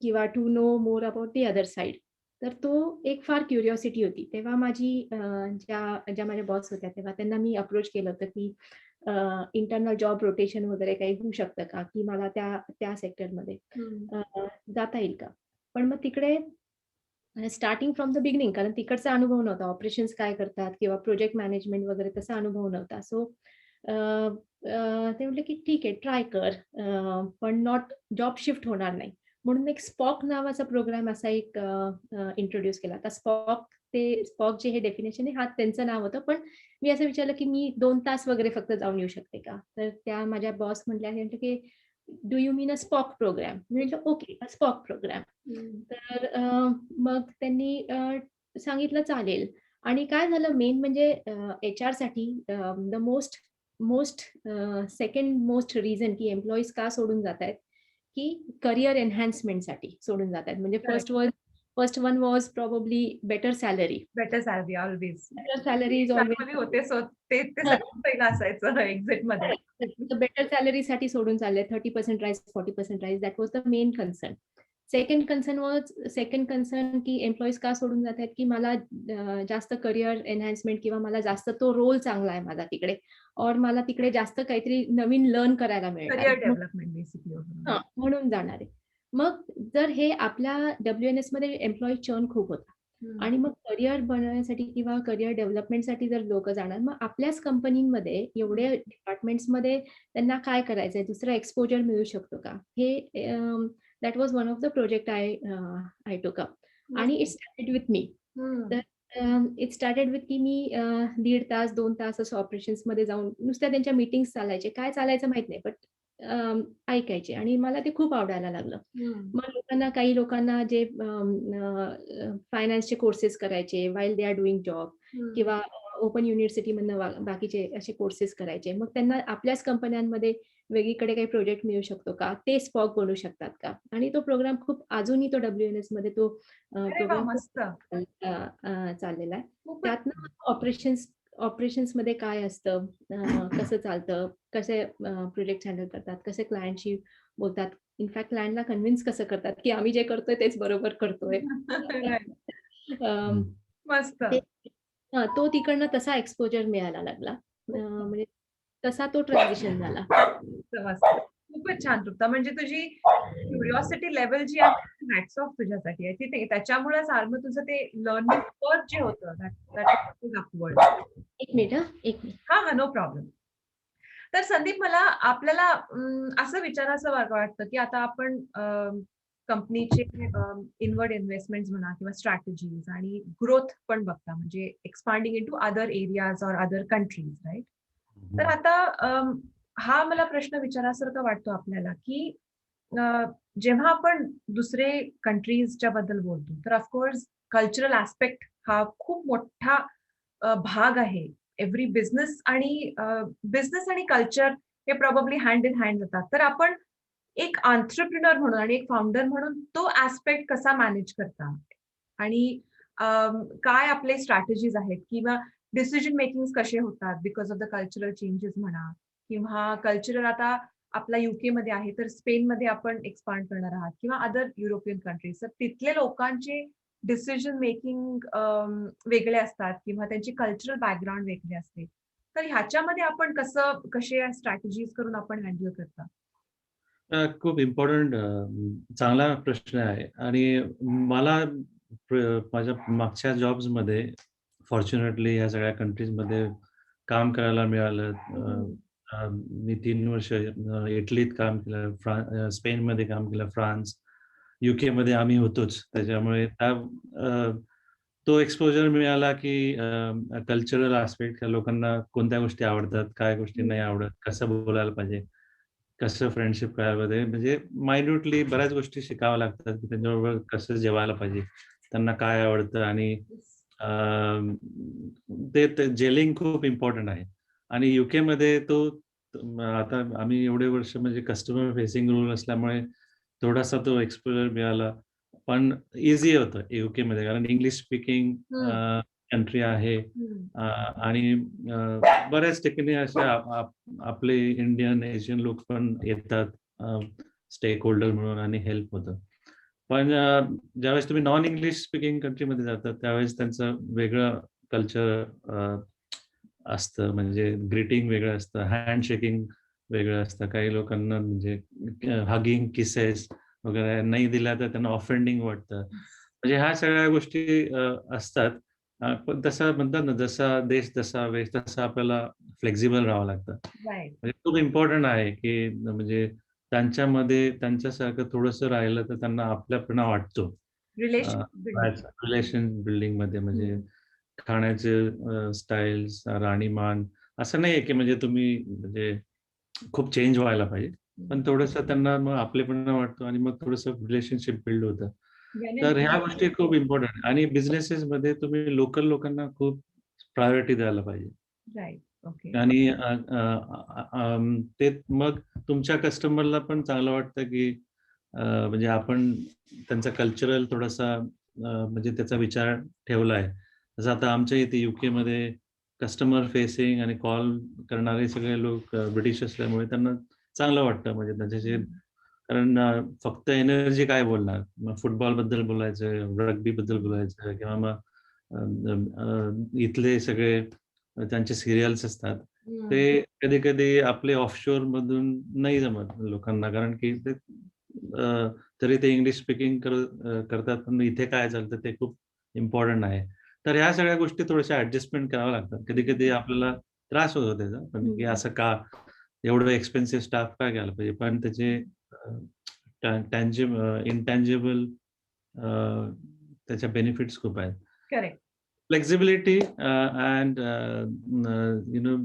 किंवा to know more about the other side. तर तो एक फार क्युरिओसिटी होती. तेव्हा माझी ज्या माझ्या बॉस होत्या, तेव्हा त्यांना मी अप्रोच केलं होतं, की इंटरनल जॉब रोटेशन वगैरे काही होऊ शकतं का? की मला त्या सेक्टरमध्ये जाता येईल का? पण मग तिकडे स्टार्टिंग फ्रॉम द बिगिनिंग कारण तिकडचा अनुभव नव्हता. ऑपरेशन्स काय करतात किंवा प्रोजेक्ट मॅनेजमेंट वगैरे तसा अनुभव नव्हता. सो ते म्हटले की "ठीक आहे, ट्राय कर. पण नॉट जॉब शिफ्ट होणार नाही." म्हणून एक स्पॉक नावाचा प्रोग्राम असा एक इंट्रोड्यूस केला. आता स्पॉक जे हे डेफिनेशन आहे, हा त्यांचं नाव होतं. पण मी असं विचारलं की "मी 2 तास वगैरे फक्त जाऊन येऊ शकते का?" तर त्या माझ्या बॉस म्हटल्या की "do you mean a SPOC program?" मी म्हटलं, "ओके, अ स्पॉक प्रोग्राम." तर मग त्यांनी सांगितलं चालेल आणि काय झालं मेन म्हणजे एचआरसाठी the most second most reason की एम्प्लॉईज का सोडून जातायत, की करियर एन्हान्समेंटसाठी सोडून जातायत. म्हणजे first one was probably better salary. Better salary always. Better salary is एक्झाममध्ये होते सो ते सगळ्यात पहिलं असायचं एक्झिटमध्ये. बेटर सॅलरीसाठी सोडून चालले 30% rise, 40% rise that was the main concern. Second concern की एम्प्लॉईज का सोडून जात आहेत, की मला जास्त करियर एन्हान्समेंट किंवा मला जास्त तो रोल चांगला आहे माझा तिकडे और मला तिकडे जास्त काहीतरी नवीन लर्न करायला मिळणार करियर आहे. Development basically. हां, म्हणून जाणार आहे. मग जर हे आपल्या WNSमध्ये एम्प्लॉई चर्न खूप होता आणि मग करियर बनवण्यासाठी किंवा करियर डेव्हलपमेंटसाठी जर लोकं जाणार, मग आपल्याच कंपनीमध्ये एवढ्या डिपार्टमेंट्समध्ये त्यांना काय करायचंय? दुसरा एक्सपोजर मिळू शकतो का? हे that was one of the project I टूक अप आणि इट स्टार्टेड विथ मी. तर इट स्टार्टेड विथ की मी 1.5 तास, 2 तास असं ऑपरेशन्समध्ये जाऊन नुसत्या त्यांच्या मीटिंग्स चालायचे. काय चालायचं माहीत नाही, बट ऐकायचे आणि मला ते खूप आवडायला लागलं. मग काही लोकांना जे फायनान्सचे कोर्सेस करायचे while they are doing job किंवा ओपन युनिव्हर्सिटीमधनं बाकीचे असे कोर्सेस करायचे. मग त्यांना आपल्याच कंपन्यांमध्ये वेगळीकडे काही प्रोजेक्ट मिळू शकतो का? ते स्पॉक बनू शकतात का? आणि तो प्रोग्राम खूप अजूनही तो WNSमध्ये तो अरे वाह! प्रोग्राम मस्त. चाललेला आहे. खूपच त्यातनं ऑपरेशन्समध्ये काय असतं, कसं चालतं, कसे प्रोजेक्ट हँडल करतात, कसे क्लायंटशी बोलतात. इनफॅक्ट क्लायंटला कन्विन्स कसं करतात, की आम्ही जे करतोय तेच बरोबर करतोय. राइट. अं, मस्त. ते तो तिकडनं तसा एक्सपोजर मिळायला लागला. म्हणजे तसा तो ट्रान्झिशन झाला. मस्त. खूपच छान तृप्ता. म्हणजे तुझी क्युरिओसिटी लेव्हल जी आहे हॅट्स ऑफ तुझ्यासाठी आहे. ती त्याच्यामुळेच मग तुझं ते लर्निंग कर्व्ह जे होतं दॅट इज अपवर्ड. 1 मिनिट हां, 1 मिनिट. हां, नो प्रॉब्लेम. तर संदीप मला आपल्याला असं विचारावसं वाटतं, की आता आपण कंपनीचे इनवर्ड इन्व्हेस्टमेंट म्हणा किंवा स्ट्रॅटेजीज आणि ग्रोथ पण बघता, म्हणजे एक्सपांडिंग इनटू अदर एरियाज और अदर कंट्रीज, राईट? तर आता हा मला प्रश्न विचारासारखा वाटतो आपल्याला, की जेव्हा आपण दुसरे कंट्रीजच्या बद्दल बोलतो, तर ऑफकोर्स कल्चरल ऍस्पेक्ट हा खूप मोठा भाग आहे. एव्हरी बिझनेस आणि कल्चर हे प्रॉबब्ली हँड इन हँड जातात. तर आपण एक एंटरप्रेन्योर म्हणून आणि एक फाउंडर म्हणून तो ऍस्पेक्ट कसा मॅनेज करता? आणि काय आपले स्ट्रॅटेजीज आहेत किंवा डिसिजन मेकिंग कसे होतात because of the cultural changes म्हणा, किंवा कल्चरल आता आपला युके मध्ये आहे तर स्पेनमध्ये आपण एक्सपांड करणार आहात किंवा अदर युरोपियन कंट्रीज, तर तिथले लोकांचे डिसिजन मेकिंग वेगळे असतात किंवा त्यांची कल्चरल बॅकग्राऊंड वेगळी असते. तर ह्याच्यामध्ये आपण कसे स्ट्रॅटेजीज करून आपण हँडल करता? खूप इम्पॉर्टंट चांगला प्रश्न आहे आणि मला माझ्या मागच्या जॉब्समध्ये फॉर्च्युनेटली ह्या सगळ्या कंट्रीजमध्ये काम करायला मिळालं. मी 3 वर्ष इटलीत काम केलं, स्पेनमध्ये काम केलं, फ्रान्स, यूकेमध्ये आम्ही होतोच. त्याच्यामुळे तो एक्सपोजर मिळाला की कल्चरल ॲस्पेक्ट लोकांना कोणत्या गोष्टी आवडतात, काय गोष्टी नाही आवडत, कसं बोलायला पाहिजे, कसं फ्रेंडशिप करायला पाहिजे. म्हणजे मायन्यूटली बऱ्याच गोष्टी शिकाव्या लागतात, की त्यांच्याबरोबर कसं जेवायला पाहिजे, त्यांना काय आवडतं आणि ते जेलिंग खूप इम्पॉर्टंट आहे. आणि युकेमध्ये आता आम्ही एवढे वर्ष म्हणजे कस्टमर फेसिंग रोल असल्यामुळे थोडासा तो एक्सपोजर मिळाला. पण ईझी होतं युकेमध्ये कारण इंग्लिश स्पीकिंग कंट्री आहे. आणि बऱ्याच ठिकाणी असे आपले इंडियन, एशियन लोक पण येतात स्टेक होल्डर म्हणून आणि हेल्प होतं. पण ज्यावेळेस तुम्ही नॉन इंग्लिश स्पीकिंग कंट्रीमध्ये जातात त्यावेळेस त्यांचं वेगळं कल्चर असतं. म्हणजे ग्रीटिंग वेगळं असतं, हँडशेकिंग वेगळं असतं. काही लोकांना म्हणजे हगिंग, किसेस वगैरे नाही दिल्या तर त्यांना ऑफेंडिंग वाटतं. म्हणजे ह्या सगळ्या गोष्टी असतात. पण तसं म्हणतात ना, जसा देश जसा वेश तसं आपल्याला फ्लेक्सिबल राहावं लागतं. राईट. म्हणजे खूप इम्पॉर्टंट आहे, की म्हणजे त्यांच्यामध्ये त्यांच्यासारखं थोडंसं राहिलं तर त्यांना आपल्यापणा वाटतो. रिलेशन बिल्डिंगमध्ये म्हणजे खाण्याचे स्टाईल्स, राहणीमान असं नाहीये, की म्हणजे तुम्ही म्हणजे खूप चेंज व्हायला पाहिजे. पण थोडंसं त्यांना मग आपलेपणा वाटतो आणि मग थोडंसं रिलेशनशिप बिल्ड होतं. तर ह्या गोष्टी खूप इम्पॉर्टंट आहे आणि बिझनेसेसमध्ये तुम्ही लोकल लोकांना खूप प्रायोरिटी द्यायला पाहिजे. राईट. ओके. आणि ते मग तुमच्या कस्टमरला पण चांगलं वाटतं, की म्हणजे आपण त्यांचा कल्चरल थोडासा म्हणजे त्याचा विचार ठेवला आहे. जसं आता आमच्या इथे युकेमध्ये कस्टमर फेसिंग आणि कॉल करणारे सगळे लोक ब्रिटिश असल्यामुळे त्यांना चांगलं वाटतं म्हणजे त्यांच्याशी. कारण फक्त एनर्जी काय बोलणार? मग फुटबॉलबद्दल बोलायचं, रग्बीबद्दल बोलायचं किंवा मग इथले सगळे त्यांचे सीरियल्स असतात. ते कधी-कधी आपले ऑफशोअरमधून नाही जमत लोकांना कारण की ते तरी ते इंग्लिश स्पीकिंग करतात पण इथे काय चालतं ते खूप इम्पॉर्टंट आहे. तर ह्या सगळ्या गोष्टी थोड्याशा ॲडजस्टमेंट कराव्या लागतात. कधी-कधी आपल्याला त्रास होतो त्याचा, पण की असं का? एवढं एक्सपेन्सिव्ह स्टाफ का घ्यायला पाहिजे? पण त्याचे इंटँजिबल त्याच्या बेनिफिट्स खूप आहेत. Correct. Flexibility and you know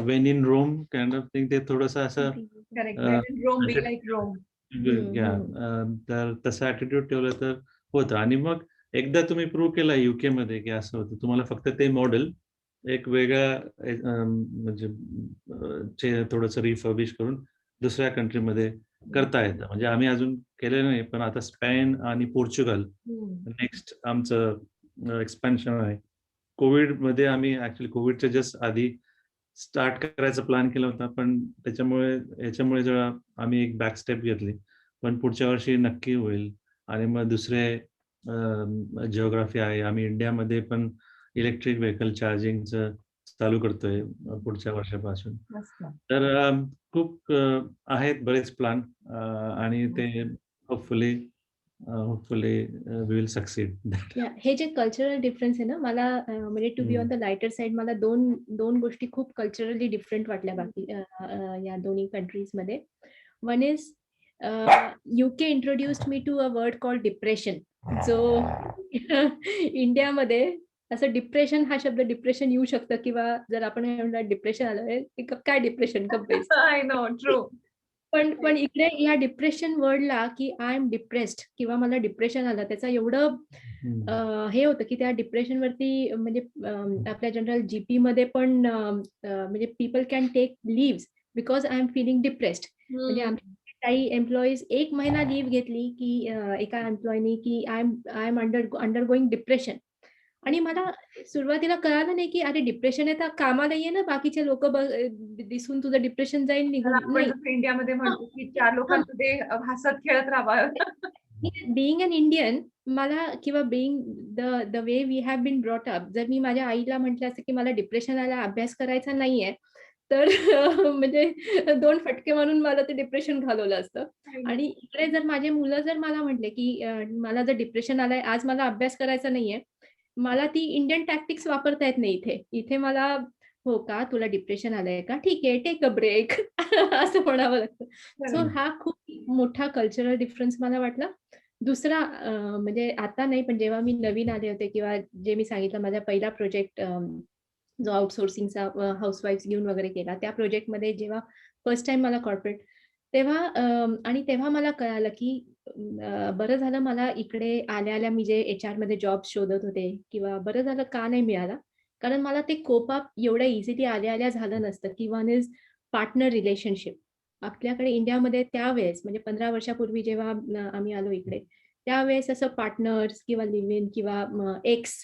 when in Rome kind of thing ते थोडंसं असं correct. When in Rome be like Rome. तर तसं ॲटिट्यूड ठेवलं तर होतं आणि मग एकदा तुम्ही प्रूव्ह केलं युकेमध्ये की असं होतं. तुम्हाला फक्त ते मॉडेल एक वेगळ्या म्हणजे थोडंसं रिफर्बिश करून दुसऱ्या कंट्रीमध्ये करता येतं. म्हणजे आम्ही अजून केलेलं नाही, पण आता स्पेन आणि पोर्चुगल नेक्स्ट आमचं एक्सपेन्शन आहे. कोविडमध्ये आम्ही ॲक्चुअली कोविडच्या जस्ट आधी स्टार्ट करायचा प्लॅन केला होता, पण याच्यामुळे जरा आम्ही एक बॅक स्टेप घेतली. पण पुढच्या वर्षी नक्की होईल आणि मग दुसरे जिओग्राफी आहे. आम्ही इंडियामध्ये पण इलेक्ट्रिक व्हेकल चार्जिंगचं चालू करतोय पुढच्या वर्षापासून. मस्त. तर खूप आहेत बरेच प्लॅन आणि ते होपफुली वी विल सक्सीड. हे जे कल्चरल डिफरन्स आहे ना, मला म्हणजे to be on the lighter side मला दोन गोष्टी खूप कल्चरली डिफरंट वाटल्या बाकी या दोन्ही कंट्रीजमध्ये. One is UK introduced me to a word called depression. जो इंडियामध्ये असं डिप्रेशन हा शब्द डिप्रेशन येऊ शकतं किंवा जर आपण हे म्हणलं डिप्रेशन आलंय, काय डिप्रेशन गप्प बैस. I know, true. पण इकडे या डिप्रेशन वर्डला की आय एम डिप्रेस्ड किंवा मला डिप्रेशन आलं त्याचं एवढं हे होतं की त्या डिप्रेशन वरती म्हणजे आपल्या जनरल जीपी मध्ये पण म्हणजे people can take leave because I am feeling depressed. म्हणजे आमच्या काही एम्प्लॉईज 1 महिना लिव्ह घेतली की एका एम्प्लॉईनी की I am undergoing depression. आणि मला सुरुवातीला कळालं नाही की अरे डिप्रेशन आहे तर कामाला ये ना, बाकीचे लोक दिसून तुझं डिप्रेशन जाईल तर निघून. आपण नाही, जसं इंडियामध्ये म्हणतो की 4 लोकांमध्ये हसत खेळत राहावं. बिईंग अन इंडियन मला किंवा being the way we have been brought up, जर मी माझ्या आईला म्हटलं असतं की मला डिप्रेशन आला, अभ्यास करायचा नाहीये, तर म्हणजे 2 फटके मारून मला ते डिप्रेशन घालवलं असतं. आणि इकडे जर माझे मुलं जर मला म्हटले की मला जर डिप्रेशन आलंय, आज मला अभ्यास करायचा नाहीये, मला ती इंडियन टॅक्टिक्स वापरता येत नाही इथे. इथे मला हो का, तुला डिप्रेशन आलंय का? ठीक आहे, टेक अ ब्रेक असं म्हणावं लागतं. So Correct. हा खूप मोठा कल्चरल डिफरन्स मला वाटला. दुसरा म्हणजे आता नाही, पण जेव्हा मी नवीन आले होते किंवा जे मी सांगितलं माझा पहिला प्रोजेक्ट जो आउटसोर्सिंगचा हाउसवाईफ्स घेऊन वगैरे केला, त्या प्रोजेक्टमध्ये जेव्हा फर्स्ट टाईम मला कॉर्पोरेट, तेव्हा आणि तेव्हा मला कळालं की बरं झालं मला इकडे आल्या-आल्या मी जे एचआरमध्ये जॉब शोधत होते किंवा बरं झालं का नाही मिळाला. कारण मला ते कोप अप एवढ्या इझिली आल्या-आल्या झालं नसतं. की वन इज पार्टनर रिलेशनशिप. आपल्याकडे इंडियामध्ये त्यावेळेस म्हणजे 15 वर्षापूर्वी जेव्हा आम्ही आलो इकडे, त्यावेळेस असं पार्टनर्स किंवा लिव्ह इन किंवा x,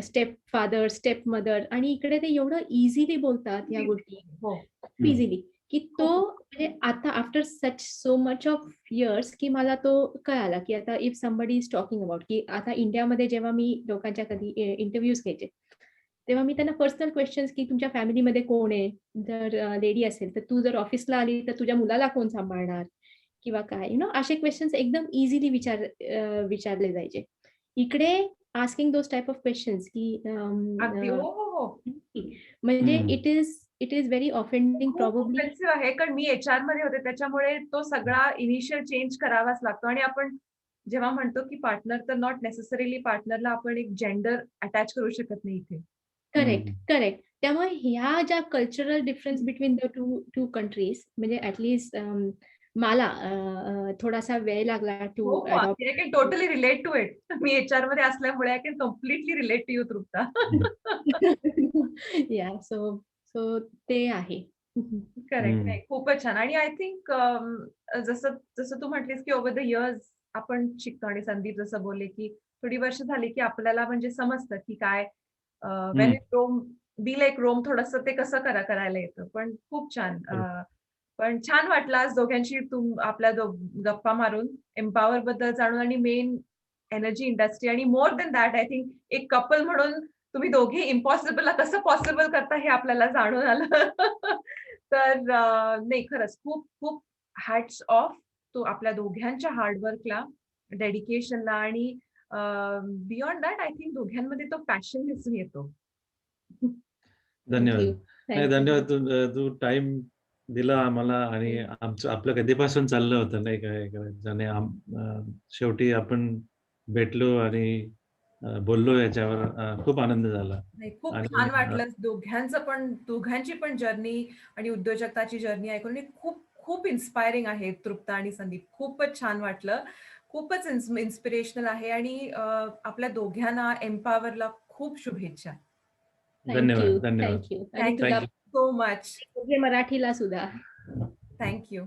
step father, step mother, आणि इकडे ते एवढं इझिली बोलतात या गोष्टी. हो. खूप इझिली की तो म्हणजे आता after such so much of years की मला तो कळाला की आता if somebody is talking about की आता इंडियामध्ये जेव्हा मी लोकांच्या कधी इंटरव्ह्यूज घ्यायचे, तेव्हा मी त्यांना पर्सनल क्वेश्चन्स की तुमच्या फॅमिलीमध्ये कोण आहे? जर लेडी असेल तर तू जर ऑफिसला आली तर तुझ्या मुलाला कोण सांभाळणार? किंवा काय असे क्वेश्चन्स एकदम इझिली विचारले जायचे. इकडे asking those type of questions की अगदी. हो, हो, हो. म्हणजे इट इज व्हेरी ऑफेंडिंग खूप प्रॉबब्ली. ऑफेन्सिव्ह आहे, कारण मी एचआर मध्ये होते त्याच्यामुळे तो सगळा इनिशियल चेंज करावाच लागतो. आणि आपण जेव्हा म्हणतो की पार्टनर, तर नॉट नेसेसरीली पार्टनरला आपण एक जेंडर अटॅच करू शकत नाही इथे. करेक्ट. त्यामुळे ह्या ज्या cultural difference between the two countries म्हणजे ऍटलीस्ट मला थोडासा वेळ लागला टू हो, adopt. I can totally relate to it. मी एचआर मध्ये असल्यामुळे I can completely relate to you, Trupta. Yeah so so ते आहे. करेक्ट. नाही, खूपच छान. आणि आय थिंक जसं जसं तू म्हटलीस की ओव्हर द इयर्स आपण शिकतो, आणि संदीप जसं बोलले की थोडी वर्ष झाली की आपल्याला म्हणजे समजतं की काय when it Rome be like Rome, थोडंसं ते कसं करायला येतं. पण खूप छान. पण छान वाटलं आज दोघांशी आपल्या गप्पा मारून, एम्पॉवर बद्दल जाणून, आणि मेन एनर्जी इंडस्ट्री, आणि more than that I think एक कपल म्हणून तुम्ही दोघे इम्पॉसिबलला कसं पॉसिबल करता हे आपल्याला जाणून आलं. तर नाही, खरंच खूप खूप हॅट्स ऑफ तो आपल्या दोघांच्या हार्डवर्कला, डेडिकेशनला, आणि बियॉन्ड दॅट आय थिंक दोघांमध्ये तो पॅशन दिसून येतो. धन्यवाद. नाही, धन्यवाद. थँक्यू. तू टाइम दिला आम्हाला, आणि आपलं कधीपासून चाललं होतं नाही काय करायचं, आणि शेवटी आपण भेटलो आणि बोललो याच्यावर. खूप आनंद झाला. नाही, खूप आणि छान वाटलं दोघांची पण जर्नी आणि उद्योजकताची जर्नी ऐकून. आणि खूप खूप इन्स्पायरिंग आहे तृप्ता आणि संदीप. खूपच छान वाटलं. खूपच इन्स्पिरेशनल आहे. आणि आपल्या दोघांना एम्पॉवरला खूप शुभेच्छा. थँक्यू. धन्यवाद. थँक्यू. आणि तुला थँक्यू सो मच. मराठीला सुद्धा. थँक्यू.